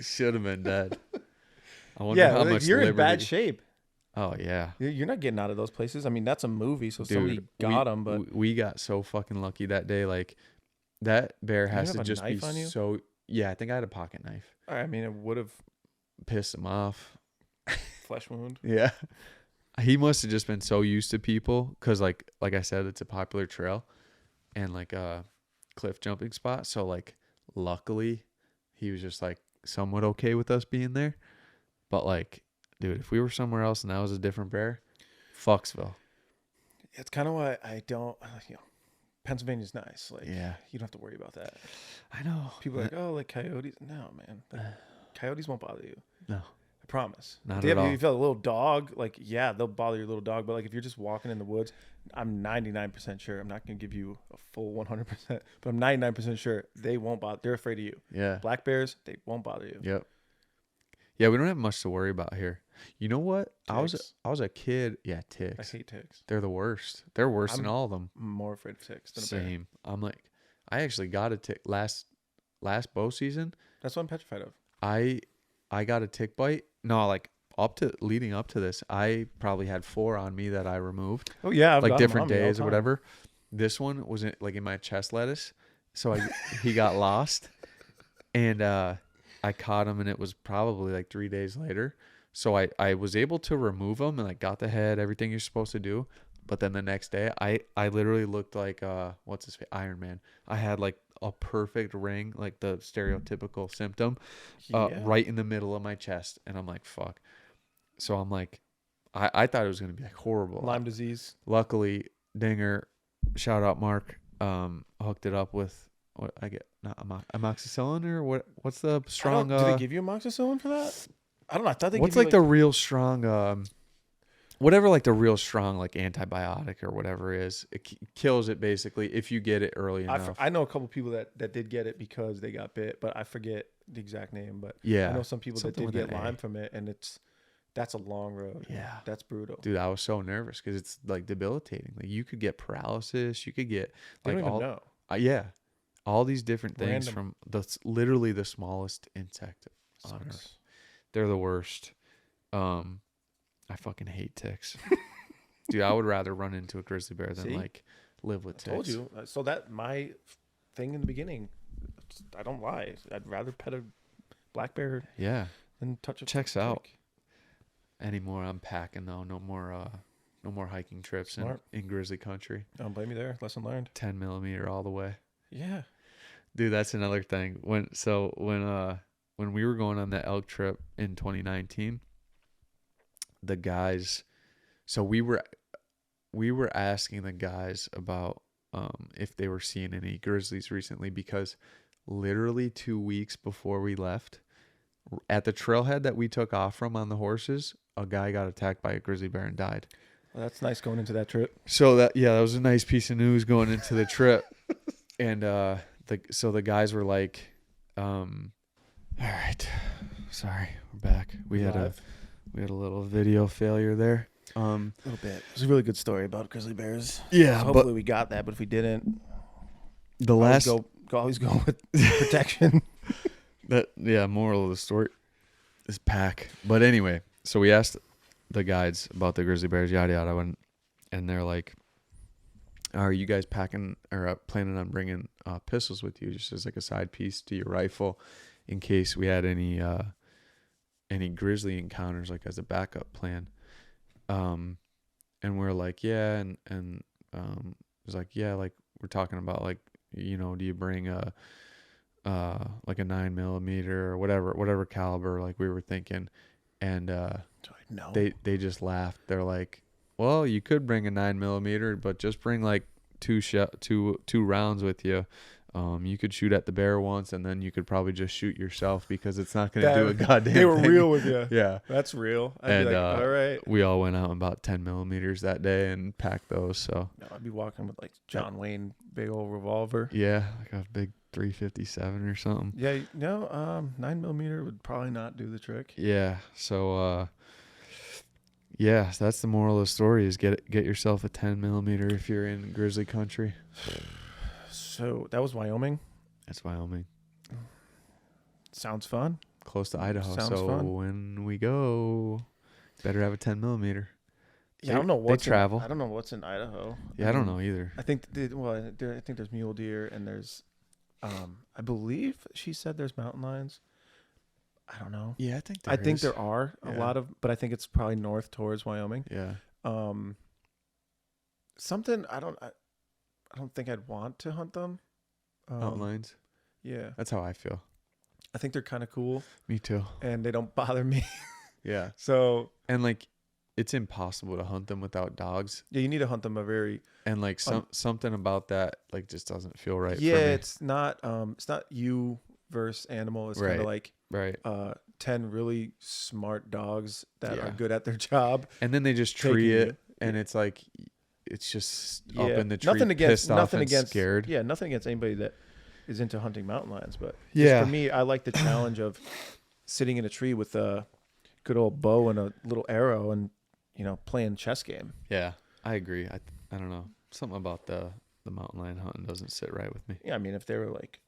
Should have been dead. I wonder how much you're in bad shape. Oh yeah. You're not getting out of those places. I mean, that's a movie, so dude, somebody got him. But we got so fucking lucky that day. Like, that bear has to just be so. Yeah, I think I had a pocket knife. I mean, it would have pissed him off. Flesh wound. Yeah. He must have just been so used to people, because like I said, it's a popular trail and like a cliff jumping spot. So like, luckily, he was just like somewhat okay with us being there. But like, dude, if we were somewhere else and that was a different bear, Foxville. It's kind of why I don't, Pennsylvania's nice. Like, yeah, you don't have to worry about that. I know. People are like, oh, like coyotes. No, man. Coyotes won't bother you. No. I promise. Not at all. If you feel a little dog, like, yeah, they'll bother your little dog. But like, if you're just walking in the woods, I'm 99% sure. I'm not going to give you a full 100%, but I'm 99% sure they won't bother. They're afraid of you. Yeah. Black bears, they won't bother you. Yep. Yeah, we don't have much to worry about here. You know what? Ticks. I was a kid. Yeah, I ticks. hate ticks. They're the worst. They're worse than I'm all of them. more afraid of ticks than a bear. Same. I'm like, I actually got a tick last bow season. That's what I'm petrified of. I got a tick bite. No, like leading up to this, I probably had 4 on me that I removed. Oh yeah, I've like got 'em different on me all days the or time. whatever. This one was like in my chest lettuce, so he got lost, and I caught him, and it was probably like 3 days later. So I was able to remove him and like got the head, everything you're supposed to do. But then the next day, I literally looked like what's his face, Iron Man. I had like a perfect ring, like the stereotypical symptom, Yeah. right in the middle of my chest, and I'm like, fuck. So I'm like, I thought it was gonna be like horrible. Lyme disease. Luckily, Dinger, shout out Mark, hooked it up with what I get, not amoxicillin or what's the strong? Do they give you amoxicillin for that? I don't know. I thought they. What's give you like the real strong? Whatever, like the real strong, like antibiotic or whatever is, it kills it basically if you get it early enough. I know a couple people that did get it because they got bit, but I forget the exact name. But Yeah, I know some people that something did with get an A. Lyme from it, and that's a long road. Yeah, That's brutal. dude, I was so nervous because it's like debilitating. Like you could get paralysis, you could get They like don't even all know. Yeah, all these different things Random. from literally the smallest insect on Sucks. earth. They're the worst. I fucking hate ticks. Dude, I would rather run into a grizzly bear than See? like live with I ticks. told you. So that my thing in the beginning. I don't lie. I'd rather pet a black bear Yeah. than touch a Checks tick. out. Anymore, I'm packing though. No more hiking trips Smart. in grizzly country. Don't blame me there. Lesson learned. 10 millimeter all the way. Yeah. Dude, that's another thing. When we were going on that elk trip in 2019, the guys, so we were asking the guys about if they were seeing any grizzlies recently, because literally 2 weeks before we left, at the trailhead that we took off from on the horses, a guy got attacked by a grizzly bear and died. Well, that's nice going into that trip. So that was a nice piece of news going into the trip. And so the guys were like, all right, sorry, we're back. We had a little video failure there. A little bit. It's a really good story about grizzly bears. Yeah, So hopefully we got that, but if we didn't, the last always go with protection. moral of the story is pack. But anyway, so we asked the guides about the grizzly bears, yada yada, and they're like, are you guys packing or planning on bringing pistols with you, just as like a side piece to your rifle, in case we had any grizzly encounters, like as a backup plan? And we're like, yeah, and it was like, yeah, like we're talking about, like, you know, do you bring like a 9 millimeter or whatever caliber, like we were thinking. And No. they just laughed. They're like, well, you could bring a 9 millimeter, but just bring like two rounds with you. You could shoot at the bear once, and then you could probably just shoot yourself, because it's not going to do a goddamn They were thing. real with you. Yeah. That's real. I'd And be like, all right. we all went out and bought 10 millimeters that day and packed those. So No, I'd be walking with like John Wayne big old revolver. yeah, like a big 357 or something. Yeah, no, 9 millimeter would probably not do the trick. Yeah. So yeah, so that's the moral of the story, is get yourself a 10 millimeter if you're in grizzly country. So that was Wyoming. That's Wyoming. Sounds fun. Close to Idaho. Sounds so fun. when we go, better have a 10 millimeter. Yeah, I don't know They what's travel. I don't know what's in Idaho. Yeah, I don't know either. I think I think there's mule deer and there's, I believe she said there's mountain lions. I don't know. Yeah, I think there are a Yeah. lot of, but I think it's probably north towards Wyoming. Yeah. Something I don't think I'd want to hunt them. Mountain lions. Yeah, That's how I feel. I think they're kind of cool Me too. and they don't bother me. Yeah. So And like, it's impossible to hunt them without dogs. yeah, you need to hunt them a very And like something about that, like, just doesn't feel right. yeah. For me. It's not you versus animal. It's kind Right. of like Right. 10 really smart dogs that Yeah. are good at their job. And then they just Taking tree it, you. and it's like, it's just Yeah. up in the tree, Nothing against pissed off and scared. Yeah, nothing against anybody that is into hunting mountain lions, but just Yeah. for me, I like the challenge of sitting in a tree with a good old bow and a little arrow and, playing chess game. Yeah, I agree. I don't know. Something about the mountain lion hunting doesn't sit right with me. Yeah, I mean, if they were like,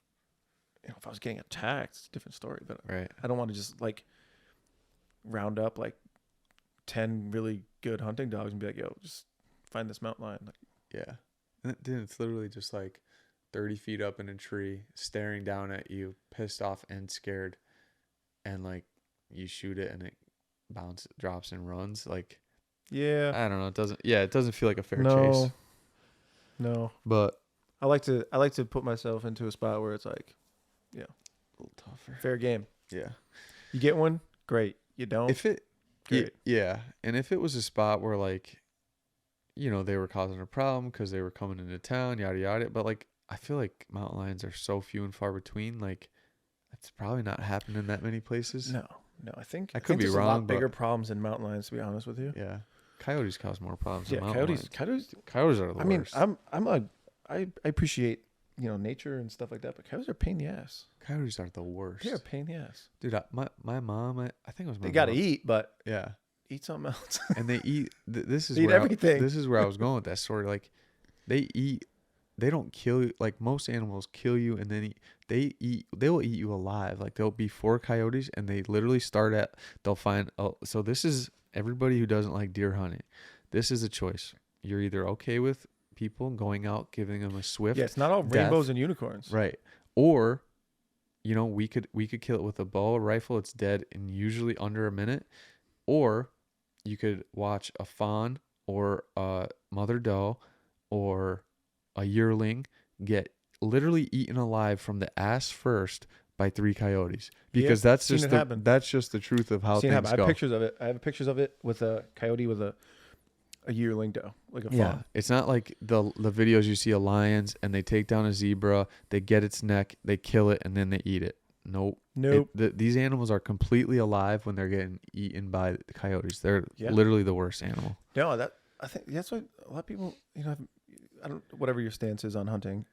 if I was getting attacked, it's a different story. But Right. I don't want to just like round up like 10 really good hunting dogs and be like, yo, just find this mountain lion. Like, Yeah. And dude, it's literally just like 30 feet up in a tree, staring down at you, pissed off and scared. And like you shoot it and it drops and runs. Like, yeah, I don't know. It doesn't feel like a fair no, chase. no. But I like to put myself into a spot where it's like, a little tougher. fair game. Yeah. You get one, great. You don't. If it, great. yeah. And if it was a spot where like, they were causing a problem because they were coming into town, yada, yada. But like, I feel like mountain lions are so few and far between. Like, it's probably not happening in that many places. No. I think I could be there's wrong, a lot bigger but problems in mountain lions, to be honest with you. yeah. Coyotes cause more problems Yeah, than mountain coyotes. Coyotes are the worst. I appreciate nature and stuff like that, but coyotes are a pain in the ass. Coyotes are the worst. They're a pain in the ass. Dude, my mom, I think it was my They got to mom. eat, but Yeah. eat something else. And they eat. This is Eat where everything. This is where I was going with that story. Like, they eat. They don't kill you. Like most animals kill you, and then they will eat you alive. Like there'll be 4 coyotes, and they literally they'll find. Oh, so this is everybody who doesn't like deer hunting. This is a choice. You're either okay with people going out, giving them a swift. Yeah, it's not all death, rainbows and unicorns. right? Or, we could kill it with a bow or rifle. It's dead in usually under a minute. Or you could watch a fawn or a mother doe or a yearling get literally eaten alive from the ass first by 3 coyotes, because that's just the truth of how things go. I have pictures of it. I have pictures of it with a coyote with a yearling doe, like a fawn. Yeah, it's not like the videos you see of lions and they take down a zebra, they get its neck, they kill it, and then they eat it. Nope. These animals are completely alive when they're getting eaten by the coyotes. They're literally the worst animal. No, I think that's why a lot of people, I don't, whatever your stance is on hunting,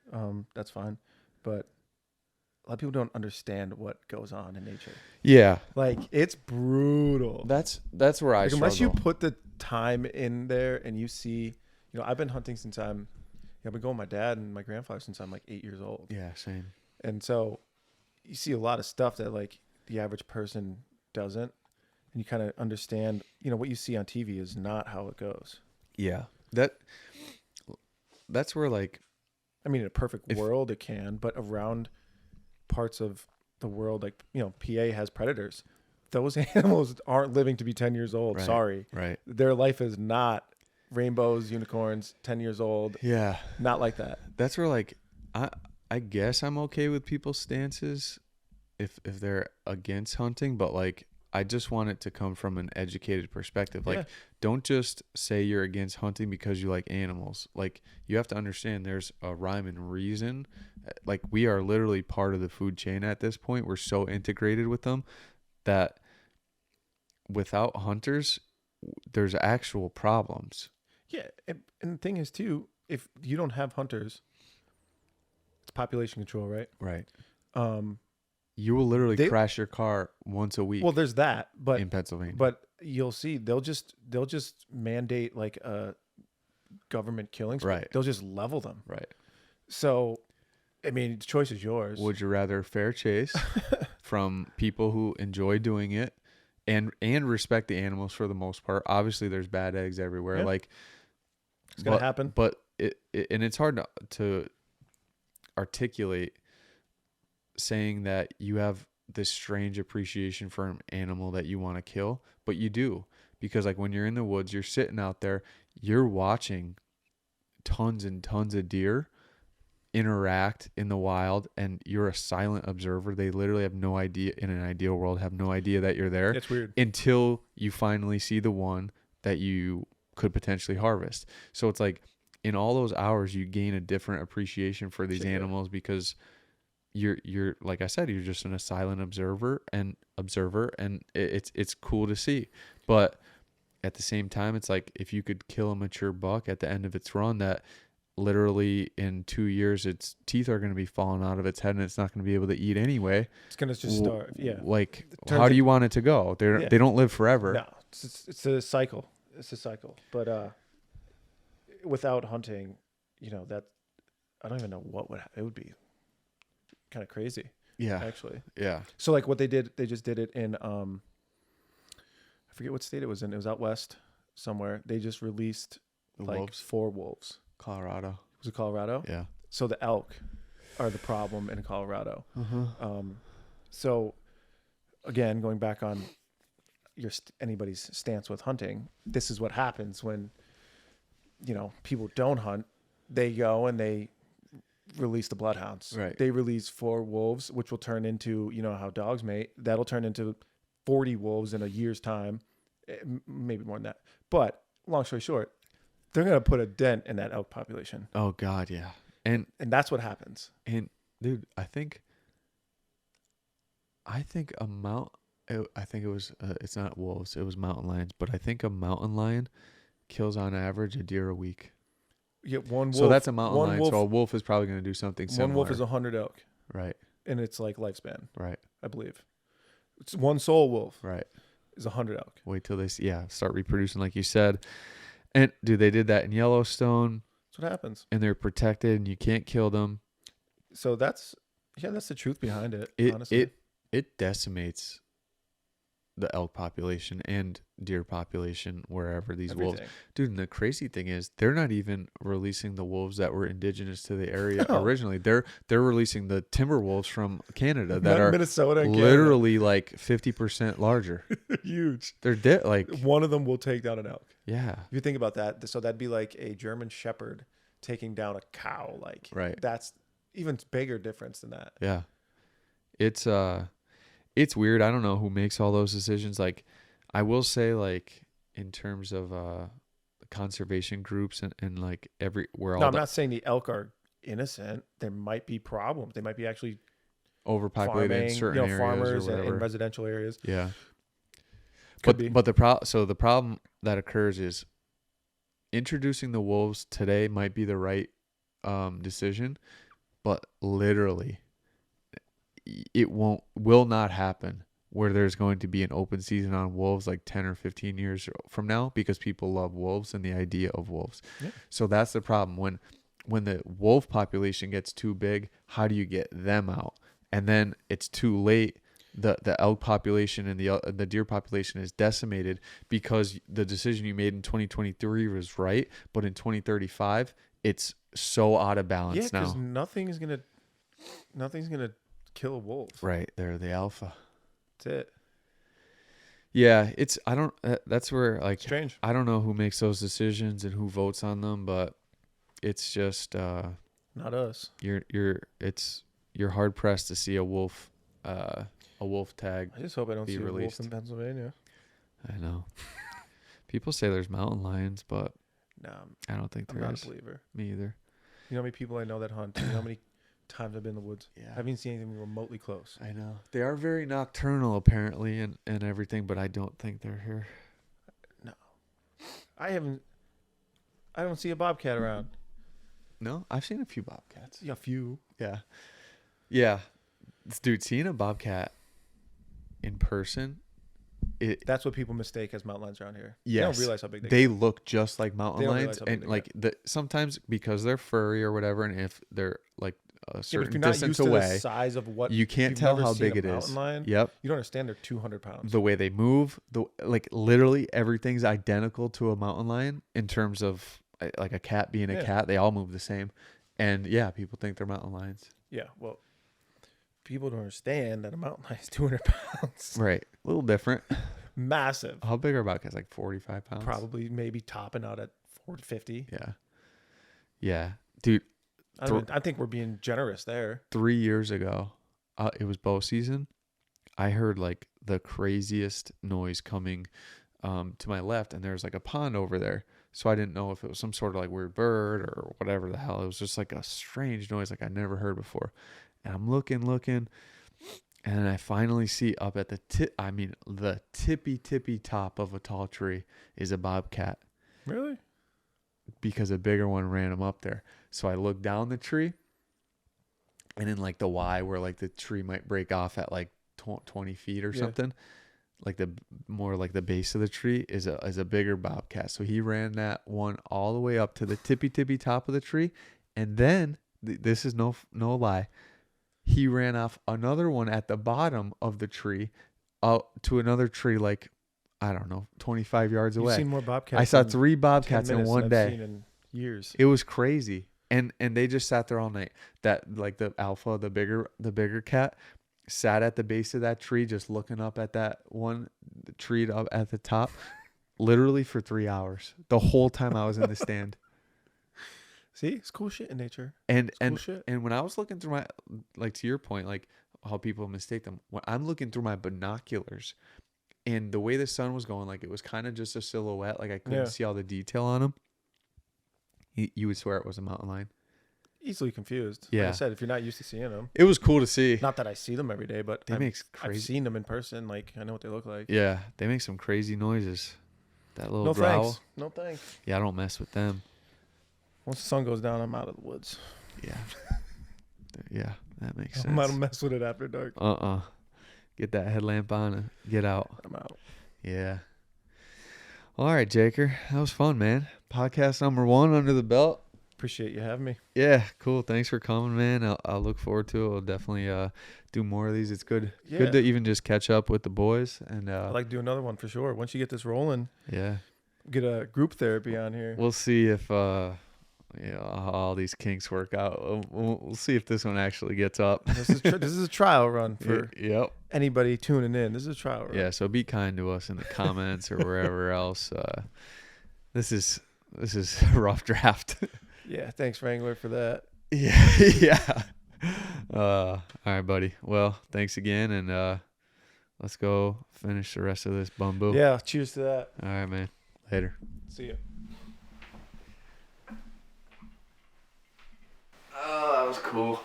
that's fine, but a lot of people don't understand what goes on in nature. Yeah, like it's brutal. That's where I struggle. Unless you put the time in there and you see, I've been hunting since I've been going with my dad and my grandfather since I'm like 8 years old. Yeah, same. And so you see a lot of stuff that like the average person doesn't, and you kind of understand, what you see on TV is not how it goes. Yeah, that's where like, I mean, in a perfect world it can, but around parts of the world, like, PA has predators. Those animals aren't living to be 10 years old. Right, Sorry. Right. Their life is not rainbows, unicorns, 10 years old. Yeah. Not like that. That's where like, I guess I'm okay with people's stances if they're against hunting, but like, I just want it to come from an educated perspective. Like, don't just say you're against hunting because you like animals. Like, you have to understand there's a rhyme and reason. Like, we are literally part of the food chain at this point. We're so integrated with them that without hunters, there's actual problems. Yeah. And the thing is, too, if you don't have hunters, it's population control, right? Right. You will literally crash your car once a week. Well, there's that, but in Pennsylvania. But you'll see, they'll just mandate like a government killing spree. Right. They'll just level them. Right. So, I mean, the choice is yours. Would you rather fair chase from people who enjoy doing it and respect the animals for the most part? Obviously, there's bad eggs everywhere. Yeah. Like, it's gonna happen. But and it's hard to articulate saying that you have this strange appreciation for an animal that you want to kill, but you do, because like when you're in the woods, you're sitting out there, you're watching tons and tons of deer interact in the wild, and you're a silent observer. They literally have no idea, in an ideal world, have no idea that you're there. It's weird. Until you finally see the one that you could potentially harvest. So it's like in all those hours you gain a different appreciation for these animals, because you're like I said, you're just a silent observer, and it's cool to see. But at the same time, it's like if you could kill a mature buck at the end of its run that literally in 2 years, its teeth are going to be falling out of its head and it's not going to be able to eat anyway. It's gonna just starve. Yeah. Like, how do you want it to go? They don't live forever. No, it's a cycle. It's a cycle. But without hunting, that I don't even know what it would be. Kind of crazy. Yeah. Actually. Yeah. So like what they did, they just did it in I forget what state it was in. It was out west somewhere. They just released like wolves. 4 wolves. Colorado. Was it Colorado? Yeah. So the elk are the problem in Colorado. Uh-huh. So again, going back on anybody's stance with hunting, this is what happens when people don't hunt. They go and they release the bloodhounds. Right. They release 4 wolves, which will turn into how dogs mate. That'll turn into 40 wolves in a year's time, maybe more than that. But long story short, they're gonna put a dent in that elk population. Oh God, yeah. And that's what happens. And dude, I think I think it was it's not wolves, it was mountain lions, but I think a mountain lion kills on average a deer a week. You get one wolf. So that's a mountain lion. Wolf, so a wolf is probably going to do something similar. One wolf is 100 elk. Right. In its like lifespan. Right. I believe. It's one sole wolf. Right. Is 100 elk. Wait till they start reproducing like you said. And dude, they did that in Yellowstone. That's what happens. And they're protected and you can't kill them. So that's the truth behind it, honestly. It decimates the elk population and deer population wherever these wolves. Dude, and the crazy thing is they're not even releasing the wolves that were indigenous to the area originally. They're releasing the timber wolves from Canada that are Minnesota and literally like 50% larger. Huge. They're like one of them will take down an elk. Yeah. If you think about that, so that'd be like a German shepherd taking down a cow. Like right. That's even bigger difference than that. Yeah. It's weird. I don't know who makes all those decisions. Like, I will say, like, in terms of conservation groups and like I'm not saying the elk are innocent. There might be problems. They might be actually overpopulated in certain areas farmers or whatever. in residential areas. Yeah. Could be. But the problem that occurs is introducing the wolves today might be the right decision, but literally it will not happen where there's going to be an open season on wolves like 10 or 15 years from now because people love wolves and the idea of wolves. Yeah. So that's the problem. When the wolf population gets too big, how do you get them out? And then it's too late. The elk population and the deer population is decimated because the decision you made in 2023 was right, but in 2035 it's so out of balance now. Yeah, because nothing's gonna kill a wolf. Right, they're the alpha. That's it. Yeah, that's where like strange. I don't know who makes those decisions and who votes on them, but it's just not us. You're hard pressed to see a wolf tag. I just hope I don't see a wolf in Pennsylvania. I know. People say there's mountain lions, but no, I don't think there is. I'm not a believer. Me either. You know how many people I know that hunt? You know how many times I've been in the woods? Yeah. I haven't seen anything remotely close. I know. They are very nocturnal apparently and everything, but I don't think they're here. No. I don't see a bobcat around. No? I've seen a few bobcats. Yeah, a few. Yeah. Yeah. Dude, seeing a bobcat in person, that's what people mistake as mountain lions around here. Yes. They don't realize how big they look just like mountain lions, and like sometimes because they're furry or whatever, and if they're like a certain distance away, to the size of what you can't tell how big it is. Lion, yep. You don't understand they're 200 pounds. The way they move, like literally everything's identical to a mountain lion in terms of like a cat being a cat. They all move the same, and yeah, people think they're mountain lions. Yeah, well. People don't understand that a mountain lion is 200 pounds. Right. A little different. Massive. How big are bobcats? Like 45 pounds? Probably maybe topping out at 40 to 50. Yeah. Yeah. Dude. I think we're being generous there. 3 years ago, it was bow season. I heard like the craziest noise coming to my left, and there's like a pond over there. So I didn't know if it was some sort of like weird bird or whatever the hell. It was just like a strange noise like I'd never heard before. And I'm looking, and I finally see up at the tippy top of a tall tree is a bobcat. Really? because a bigger one ran him up there. So I looked down the tree, and in like the Y where like the tree might break off at like 20 feet or something, like the more like the base of the tree is a bigger bobcat. So he ran that one all the way up to the tippy top of the tree, and then this is no lie, he ran off another one at the bottom of the tree out to another tree like, I don't know, 25 yards away. You've seen more bobcats. I saw 3 bobcats in one day. I've seen in years. It was crazy. And they just sat there all night. That like the alpha, the bigger cat sat at the base of that tree just looking up at that one tree up at the top literally for 3 hours. The whole time I was in the stand. See, it's cool shit in nature. And cool shit. And when I was looking through my, like to your point, like how people mistake them, when I'm looking through my binoculars and the way the sun was going, like it was kind of just a silhouette, like I couldn't see all the detail on them. You would swear it was a mountain lion. Easily confused. Yeah. Like I said, if you're not used to seeing them. It was cool to see. Not that I see them every day, but I've seen them in person. Like, I know what they look like. Yeah, they make some crazy noises. That little no growl. Thanks. No thanks. Yeah, I don't mess with them. Once the sun goes down, I'm out of the woods. Yeah. Yeah, that makes sense. I'm not mess with it after dark. Get that headlamp on and get out. I'm out. Yeah. All right, Jaker. That was fun, man. Podcast number 1 under the belt. Appreciate you having me. Yeah, cool. Thanks for coming, man. I'll look forward to it. I'll definitely do more of these. It's good. Yeah. Good to even just catch up with the boys. And I'd like to do another one for sure. Once you get this rolling, yeah, get a group therapy on here. we'll see if how all these kinks work out. We'll see if this one actually gets up. This is a trial run for Yep. anybody tuning in. This is a trial run. Yeah, so be kind to us in the comments or wherever else. This is a rough draft. Yeah, thanks Wrangler for that. Yeah. All right, buddy. Well, thanks again, and let's go finish the rest of this bamboo. Yeah, cheers to that. All right, man. Later. See ya. Oh, that was cool.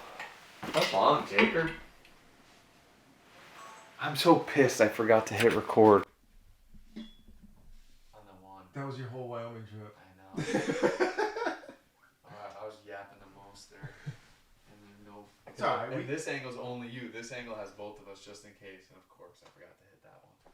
That's long, Jaker. I'm so pissed I forgot to hit record. On the one. That was your whole Wyoming trip. I know. I was yapping the most there. And then no. It's all right. And this angle's only you. This angle has both of us just in case. And of course, I forgot to hit that one.